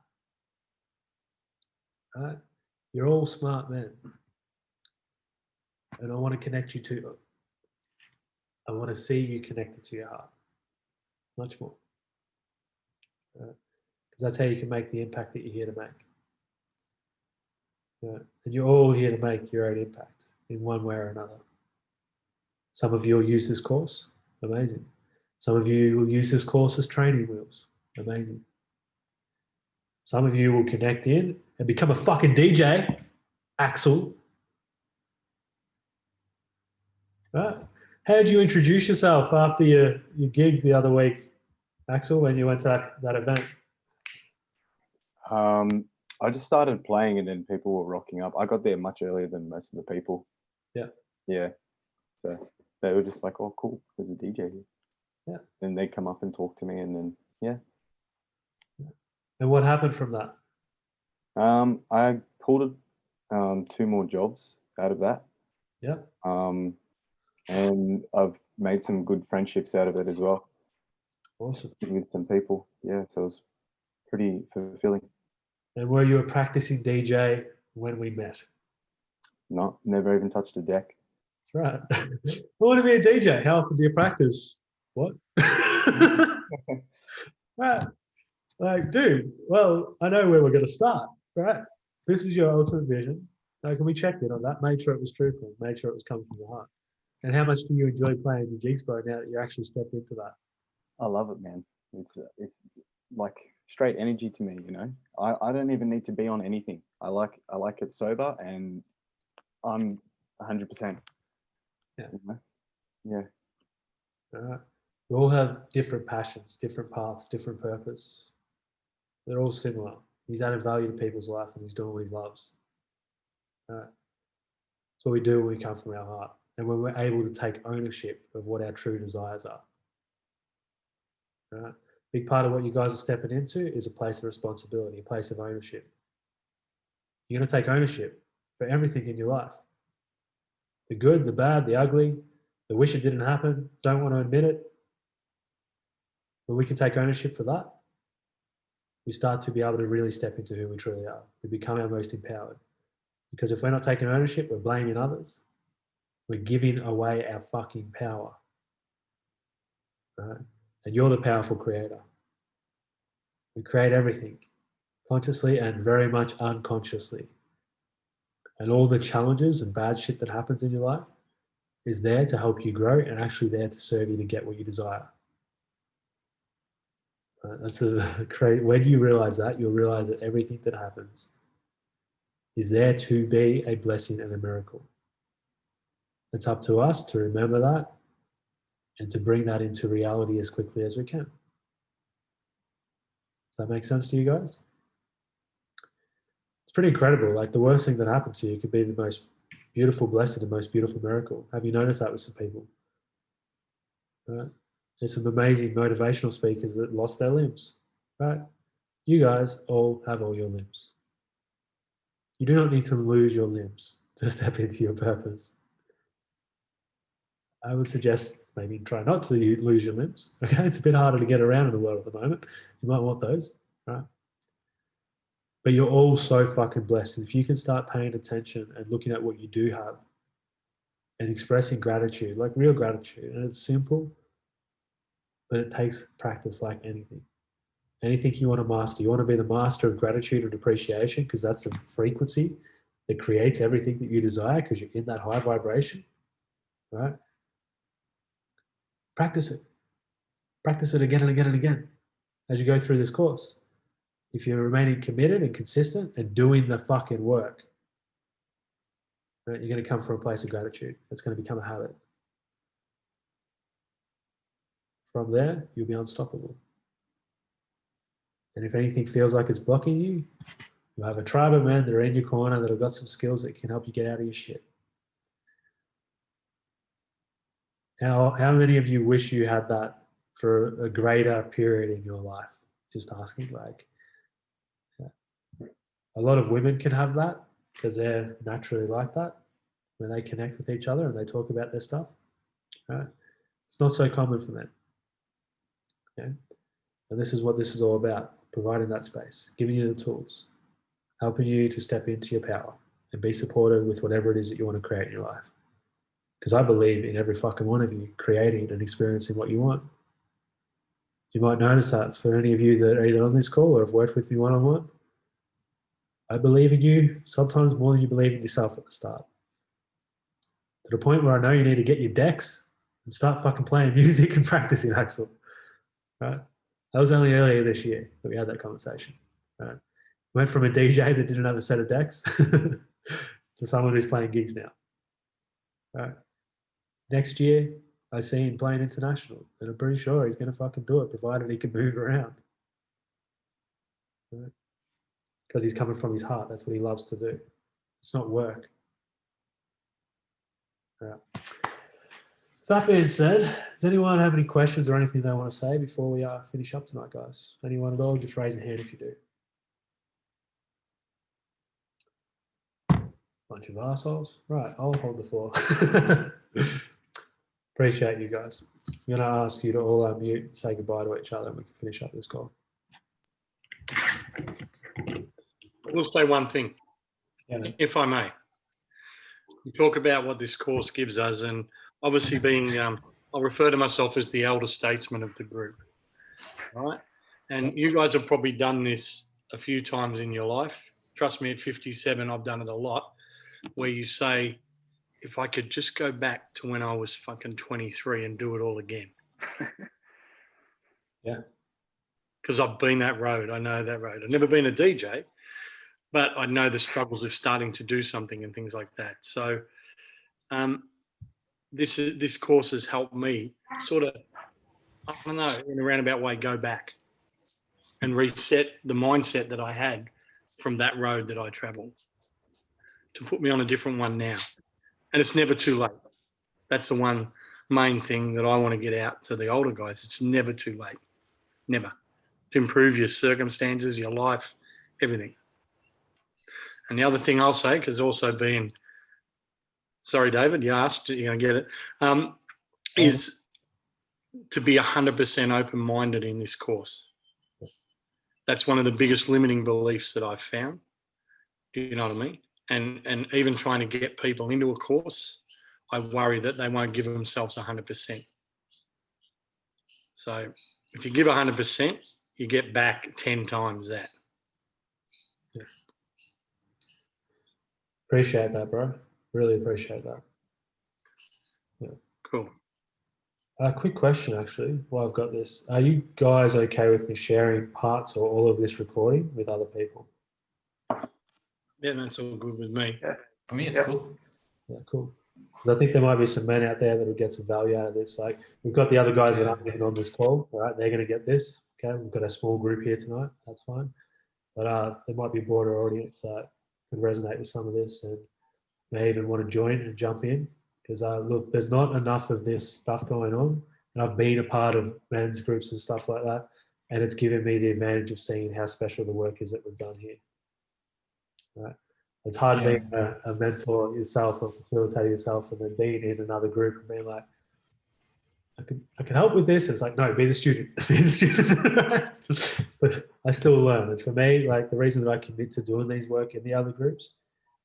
S1: Right? You're all smart men. And I want to connect you to it. I want to see you connected to your heart. Much more. Because that's how you can make the impact that you're here to make. And you're all here to make your own impact in one way or another. Some of you will use this course. Amazing. Some of you will use this course as training wheels. Amazing. Some of you will connect in and become a fucking DJ, Axel. Right. How did you introduce yourself after your gig the other week, Axel, when you went to that event?
S5: I just started playing and then people were rocking up. I got there much earlier than most of the people.
S1: Yeah.
S5: Yeah. So they were just like, oh, cool, there's a DJ here.
S1: Yeah.
S5: Then they come up and talk to me and then, yeah.
S1: And what happened from that?
S5: I pulled 2 more jobs out of that.
S1: Yeah.
S5: And I've made some good friendships out of it as well
S1: Awesome.
S5: with some people. Yeah. So it was pretty fulfilling.
S1: And were you a practicing DJ when we met?
S5: Never even touched a deck.
S1: That's right. I want to be a DJ. How often do you practice? What? Right. Like, dude, well, I know where we're going to start, right? This is your ultimate vision. Now, can we check in on that? Made sure it was truthful. Made sure it was coming from your heart. And how much do you enjoy playing the Jigspo now that you actually stepped into that?
S5: I love it, man. It's like straight energy to me, you know. I don't even need to be on anything. I like it sober and I'm 100%.
S1: Yeah.
S5: You know? Yeah.
S1: We all have different passions, different paths, different purpose. They're all similar. He's added value to people's life and he's doing what he loves. That's what we do when we come from our heart and when we're able to take ownership of what our true desires are. Right? Big part of what you guys are stepping into is a place of responsibility, a place of ownership. You're going to take ownership for everything in your life. The good, the bad, the ugly, the wish it didn't happen, don't want to admit it. When we can take ownership for that, we start to be able to really step into who we truly are. We become our most empowered. Because if we're not taking ownership, we're blaming others. We're giving away our fucking power. Right? And you're the powerful creator. We create everything, consciously and very much unconsciously. And all the challenges and bad shit that happens in your life is there to help you grow and actually there to serve you to get what you desire. Right? That's when you realize that, you'll realize that everything that happens is there to be a blessing and a miracle. It's up to us to remember that and to bring that into reality as quickly as we can. Does that make sense to you guys? It's pretty incredible. Like the worst thing that happened to you could be the most beautiful blessing, the most beautiful miracle. Have you noticed that with some people? Right? There's some amazing motivational speakers that lost their limbs. Right? You guys all have all your limbs. You do not need to lose your limbs to step into your purpose. I would suggest maybe try not to lose your limbs. Okay, it's a bit harder to get around in the world at the moment. You might want those, right? But you're all so fucking blessed. And if you can start paying attention and looking at what you do have and expressing gratitude, like real gratitude, and it's simple, but it takes practice like anything. Anything you want to master, you want to be the master of gratitude and appreciation because that's the frequency that creates everything that you desire because you're in that high vibration, right? Practice it. Practice it again and again and again as you go through this course. If you're remaining committed and consistent and doing the fucking work, right, you're going to come from a place of gratitude. It's going to become a habit. From there, you'll be unstoppable. And if anything feels like it's blocking you, you have a tribe of men that are in your corner that have got some skills that can help you get out of your shit. How many of you wish you had that for a greater period in your life? Just asking, like, a lot of women can have that because they're naturally like that when they connect with each other and they talk about their stuff. Right? It's not so common for men. Okay? And this is what this is all about, providing that space, giving you the tools, helping you to step into your power and be supported with whatever it is that you want to create in your life. Because I believe in every fucking one of you creating and experiencing what you want. You might notice that for any of you that are either on this call or have worked with me one-on-one, I believe in you sometimes more than you believe in yourself at the start. To the point where I know you need to get your decks and start fucking playing music and practicing, Axel. Right? That was only earlier this year that we had that conversation. Right? Went from a DJ that didn't have a set of decks to someone who's playing gigs now. Right? next year I see him playing international, and I'm pretty sure he's going to fucking do it, provided he can move around. Right? Because he's coming from his heart. That's what he loves to do. It's not work. Yeah. So that being said, does anyone have any questions or anything they want to say before we finish up tonight, guys? Anyone at all? Just raise a hand if you do. Bunch of assholes. Right, I'll hold the floor. Appreciate you guys. I'm going to ask you to all unmute and say goodbye to each other, and we can finish up this call.
S2: I will say one thing, if I may. You talk about what this course gives us, and obviously being, I'll refer to myself as the elder statesman of the group, right? And you guys have probably done this a few times in your life. Trust me, at 57, I've done it a lot, where you say, if I could just go back to when I was fucking 23 and do it all again.
S1: Yeah.
S2: Because I've been that road. I know that road. I've never been a DJ, but I know the struggles of starting to do something and things like that. So this course has helped me sort of, I don't know, in a roundabout way, go back and reset the mindset that I had from that road that I traveled to put me on a different one now. And it's never too late. That's the one main thing that I want to get out to the older guys. It's never too late. Never. To improve your circumstances, your life, everything. And the other thing I'll say, because also being, sorry, David, you asked, you're going to get it, is to be 100% open-minded in this course. That's one of the biggest limiting beliefs that I've found. Do you know what I mean? And even trying to get people into a course, I worry that they won't give themselves 100%. So if you give 100%, you get back 10 times that.
S1: Yeah. Appreciate that, bro. Really appreciate that. Yeah.
S2: Cool.
S1: Quick question, actually, while I've got this. Are you guys okay with me sharing parts or all of this recording with other people?
S2: Yeah, that's all good with me.
S3: Yeah.
S4: For me, it's
S3: Yeah.
S4: cool.
S1: Yeah, cool. 'Cause I think there might be some men out there that will get some value out of this. Like, we've got the other guys that aren't getting on this call, all right? They're going to get this, okay? We've got a small group here tonight. That's fine. But there might be a broader audience that could resonate with some of this and may even want to join and jump in. Because, look, there's not enough of this stuff going on. And I've been a part of men's groups and stuff like that. And it's given me the advantage of seeing how special the work is that we've done here. Right? It's hard being a mentor yourself or facilitator yourself and then being in another group and being like, I can help with this. It's like, no, be the student. Be the student. But I still learn. And for me, like, the reason that I commit to doing these work in the other groups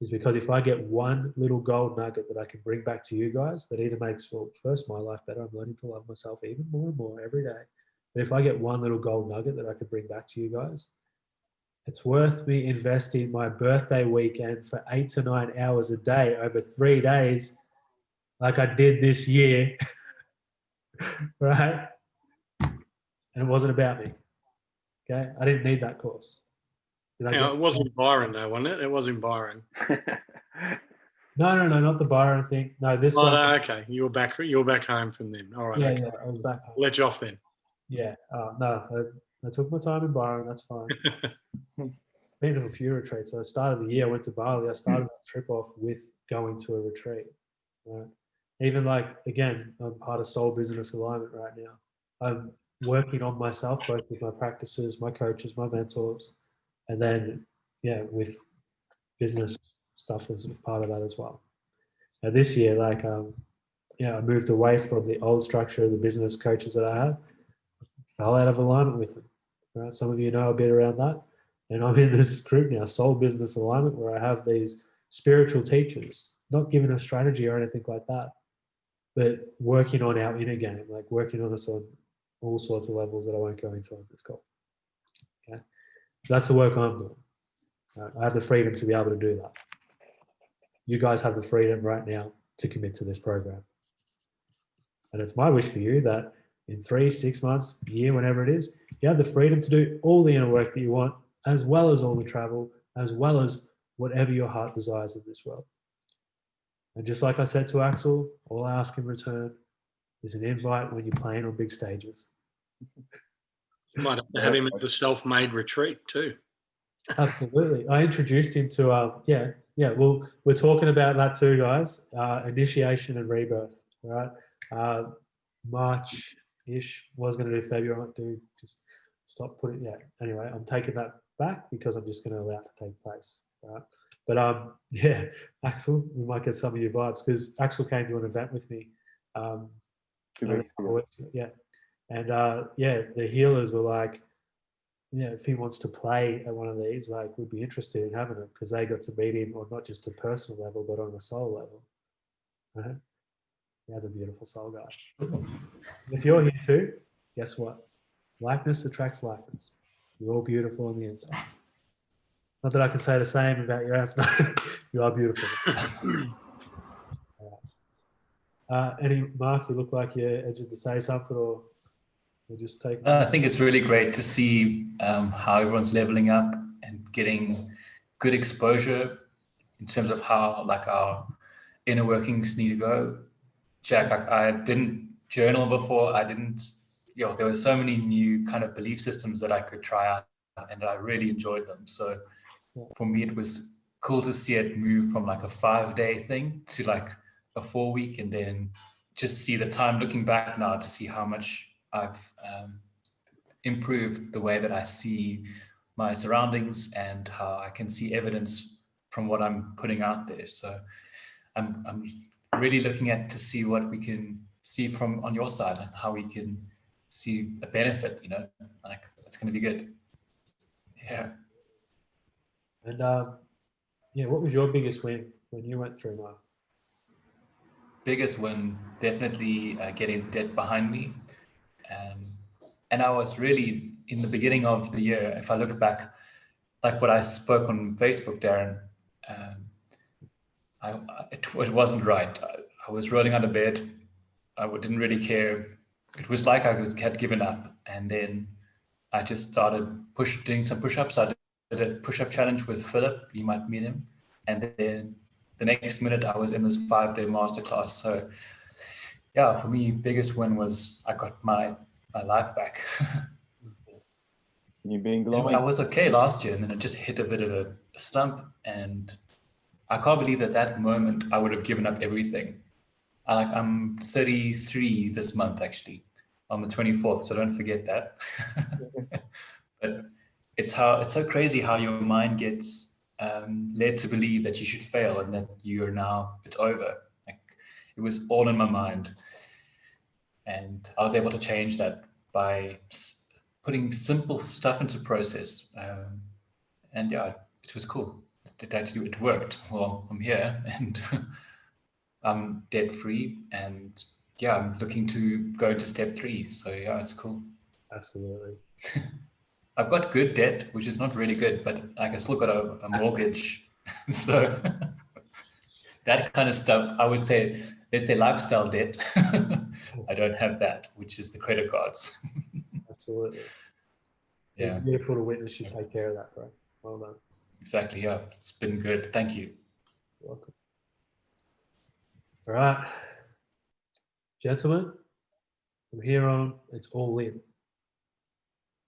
S1: is because if I get one little gold nugget that I can bring back to you guys, that either makes, well, first, my life better. I'm learning to love myself even more and more every day. But if I get one little gold nugget that I can bring back to you guys, it's worth me investing my birthday weekend for 8 to 9 hours a day over 3 days, like I did this year, right? And it wasn't about me. Okay, I didn't need that course.
S2: It wasn't Byron though, wasn't it? It wasn't Byron.
S1: No, not the Byron thing. No, this one.
S2: No, okay, you were back home from them. All right.
S1: Yeah,
S2: okay.
S1: yeah, I was back home.
S2: Let you off then.
S1: Yeah, no, I took my time in Byron. That's fine. Been to a few retreats. So I started the year. I went to Bali. I started that trip off with going to a retreat. Right? Even like, again, I'm part of Soul Business Alignment right now. I'm working on myself, both with my practices, my coaches, my mentors, and then, yeah, with business stuff as part of that as well. Now this year, like, I moved away from the old structure of the business coaches that I had, fell out of alignment with them. Right? Some of you know a bit around that. And I'm in this group now, Soul Business Alignment, where I have these spiritual teachers, not giving a strategy or anything like that, but working on our inner game, like working on us on all sorts of levels that I won't go into on this call. Okay, that's the work I'm doing. I have the freedom to be able to do that. You guys have the freedom right now to commit to this program. And it's my wish for you that in 3, 6 months, year, whenever it is, you have the freedom to do all the inner work that you want, as well as all the travel, as well as whatever your heart desires in this world. And just like I said to Axel, all I ask in return is an invite when you're playing on big stages.
S2: Might have to have him at the self-made retreat too.
S1: Absolutely. I introduced him to, well, we're talking about that too, guys. Initiation and rebirth, right? March-ish, was going to do February, I might do, just stop putting, Anyway, I'm taking that back because I'm just going to allow it to take place, right? But Axel, we might get some of your vibes because Axel came to an event with me.
S5: 2 weeks ago.
S1: Yeah. And the healers were like, if he wants to play at one of these, like, we'd be interested in having him because they got to meet him on not just a personal level, but on a soul level. Right? That's a beautiful soul, guy. If you're here too, guess what? Likeness attracts likeness. You're all beautiful on the inside. Not that I can say the same about your ass. No, you are beautiful. Mark, you look like you're edging to say something, or we'll just take.
S4: I think it's really great to see how everyone's leveling up and getting good exposure in terms of how like our inner workings need to go. Jack, I didn't journal before. I didn't, there were so many new kind of belief systems that I could try out, and I really enjoyed them. So for me, it was cool to see it move from like a 5-day thing to like a 4-week, and then just see the time looking back now to see how much I've improved the way that I see my surroundings and how I can see evidence from what I'm putting out there. So I'm really looking at to see what we can see from on your side and how we can see a benefit, like it's going to be good. Yeah.
S1: And what was your biggest win when you went through, Mark?
S4: Biggest win, definitely getting debt behind me. And I was really, in the beginning of the year, if I look back, like what I spoke on Facebook, Darren, it wasn't right. I was rolling out of bed. I didn't really care. It was like I had given up. And then I just started doing some push-ups. I did a push-up challenge with Philip. You might meet him. And then the next minute I was in this 5-day masterclass. So yeah, for me, biggest win was I got my life back.
S5: You being glowing?
S4: I was okay last year, and then it just hit a bit of a slump, and I can't believe that moment I would have given up everything. I'm 33 this month, actually, on the 24th, so don't forget that. But it's so crazy how your mind gets led to believe that you should fail and that it's over. Like, it was all in my mind, and I was able to change that by putting simple stuff into process. And yeah, it was cool. It worked. Well, I'm here and I'm debt free, and yeah, I'm looking to go to step 3. So yeah, it's cool.
S1: Absolutely.
S4: I've got good debt, which is not really good, but I still got a mortgage. So that kind of stuff, I would say, let's say lifestyle debt. I don't have that, which is the credit cards.
S1: Absolutely.
S4: Yeah.
S1: It's beautiful to witness you take care of that, bro. Well done.
S4: Exactly. Yeah. It's been good. Thank you.
S1: You're welcome. All right. Gentlemen, from here on, it's all in.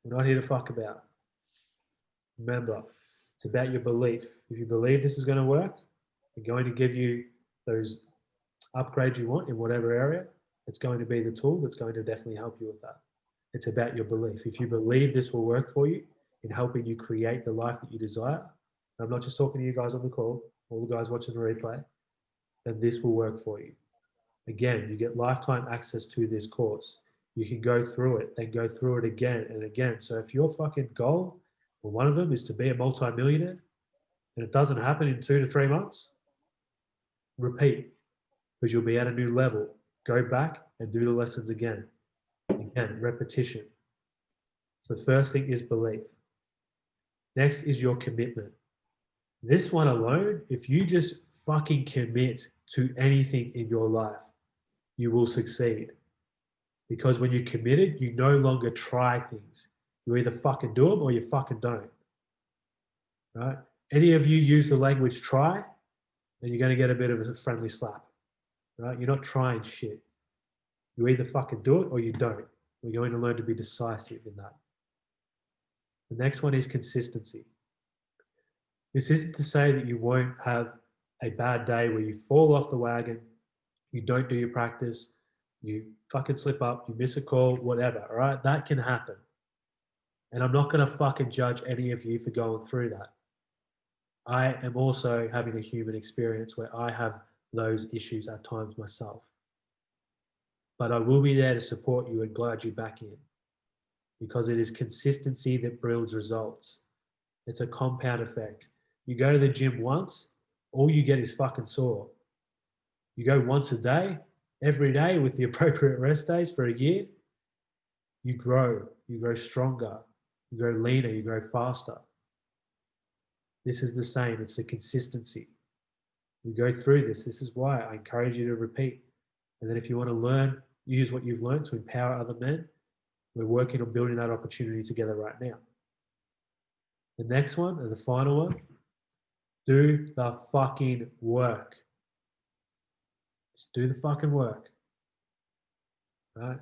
S1: We're not here to fuck about. Remember, it's about your belief. If you believe this is going to work, we're going to give you those upgrades you want in whatever area. It's going to be the tool that's going to definitely help you with that. It's about your belief. If you believe this will work for you in helping you create the life that you desire, I'm not just talking to you guys on the call, all the guys watching the replay, then this will work for you. Again, you get lifetime access to this course. You can go through it, then go through it again and again. So if your fucking goal, or one of them, is to be a multimillionaire, and it doesn't happen in 2 to 3 months, repeat, because you'll be at a new level. Go back and do the lessons again. Again, repetition. So the first thing is belief. Next is your commitment. This one alone, if you just fucking commit to anything in your life, you will succeed. Because when you're committed, you no longer try things. You either fucking do them or you fucking don't. Right? Any of you use the language try, and you're going to get a bit of a friendly slap, right? You're not trying shit. You either fucking do it or you don't. We're going to learn to be decisive in that. The next one is consistency. This isn't to say that you won't have a bad day where you fall off the wagon, you don't do your practice, you fucking slip up, you miss a call, whatever, all right? That can happen. And I'm not going to fucking judge any of you for going through that. I am also having a human experience where I have those issues at times myself. But I will be there to support you and glide you back in, because it is consistency that builds results. It's a compound effect. You go to the gym once, all you get is fucking sore. You go once a day, every day with the appropriate rest days for a year, you grow stronger, you grow leaner, you grow faster. This is the same, it's the consistency. We go through this. This is why I encourage you to repeat. And then if you want to learn, use what you've learned to empower other men, we're working on building that opportunity together right now. The next one, and the final one, do the fucking work. Just do the fucking work. Right?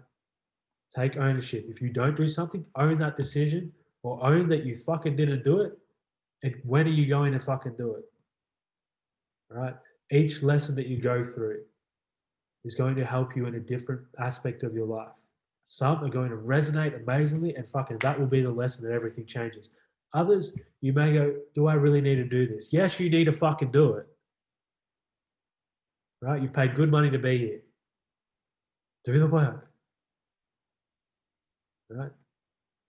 S1: Take ownership. If you don't do something, own that decision, or own that you fucking didn't do it. And when are you going to fucking do it? Right? Each lesson that you go through is going to help you in a different aspect of your life. Some are going to resonate amazingly, and fucking that will be the lesson that everything changes. Others, you may go, do I really need to do this? Yes, you need to fucking do it. Right? You've paid good money to be here. Do the work. Right?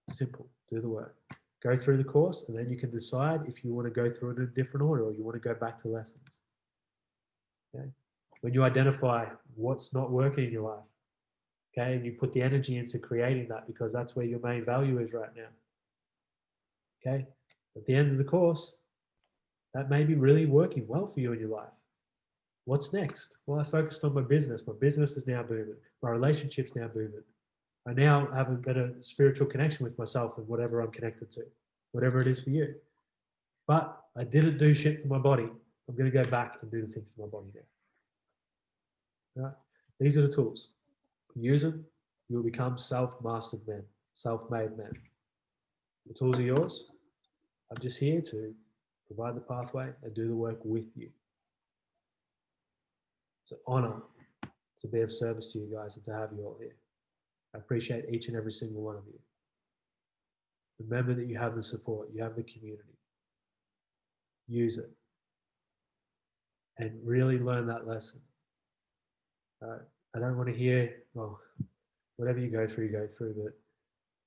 S1: Simple. Do the work. Go through the course, and then you can decide if you want to go through it in a different order or you want to go back to lessons. Okay? When you identify what's not working in your life, okay, and you put the energy into creating that, because that's where your main value is right now. Okay? At the end of the course, that may be really working well for you in your life. What's next? Well, I focused on my business. My business is now booming. My relationship's now booming. I now have a better spiritual connection with myself and whatever I'm connected to, whatever it is for you. But I didn't do shit for my body. I'm going to go back and do the thing for my body now. Right? These are the tools. Use them. You will become self-mastered men, self-made men. The tools are yours. I'm just here to provide the pathway and do the work with you. It's an honor to be of service to you guys and to have you all here. I appreciate each and every single one of you. Remember that you have the support, you have the community. Use it. And really learn that lesson. I don't want to hear, well, whatever you go through, but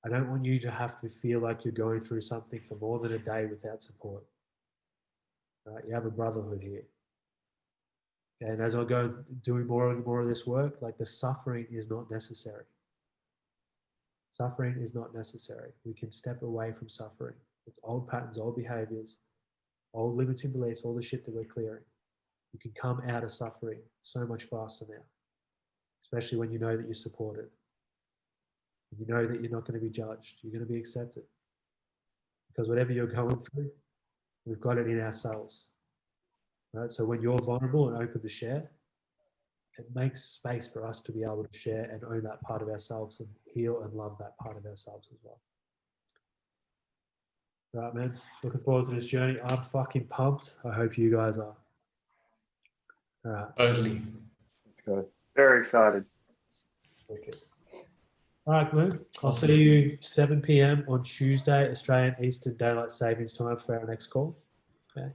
S1: I don't want you to have to feel like you're going through something for more than a day without support. You have a brotherhood here. And as I go doing more and more of this work, like, the suffering is not necessary. Suffering is not necessary. We can step away from suffering. It's old patterns, old behaviors, old limiting beliefs, all the shit that we're clearing. You can come out of suffering so much faster now, especially when you know that you're supported. You know that you're not going to be judged. You're going to be accepted. Because whatever you're going through, we've got it in ourselves. Right? So when you're vulnerable and open to share, it makes space for us to be able to share and own that part of ourselves and heal and love that part of ourselves as well. Right, man. Looking forward to this journey. I'm fucking pumped. I hope you guys are. All right.
S4: Totally.
S5: Let's go.
S3: Very excited.
S1: Okay. All right, man. I'll see you 7 p.m. on Tuesday, Australian Eastern Daylight Savings Time for our next call. Okay.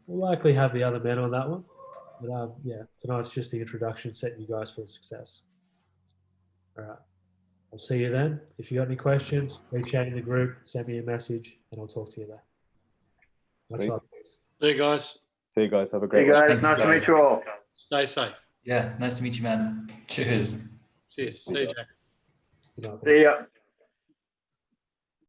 S1: We'll likely have the other men on that one. But yeah, tonight's just the introduction, setting you guys for success. All right. I'll see you then. If you got any questions, reach out in the group, send me a message, and I'll talk to you there. Much
S5: Sweet.
S1: love, guys.
S2: See you guys.
S5: See you guys. Have a
S3: Hey
S5: great one.
S3: guys,
S4: Thanks,
S3: nice to
S4: guys.
S3: meet you all.
S2: Stay safe.
S4: Yeah, nice to meet you, man. Cheers.
S2: Cheers. See you, Jack.
S1: Good night,
S3: See ya.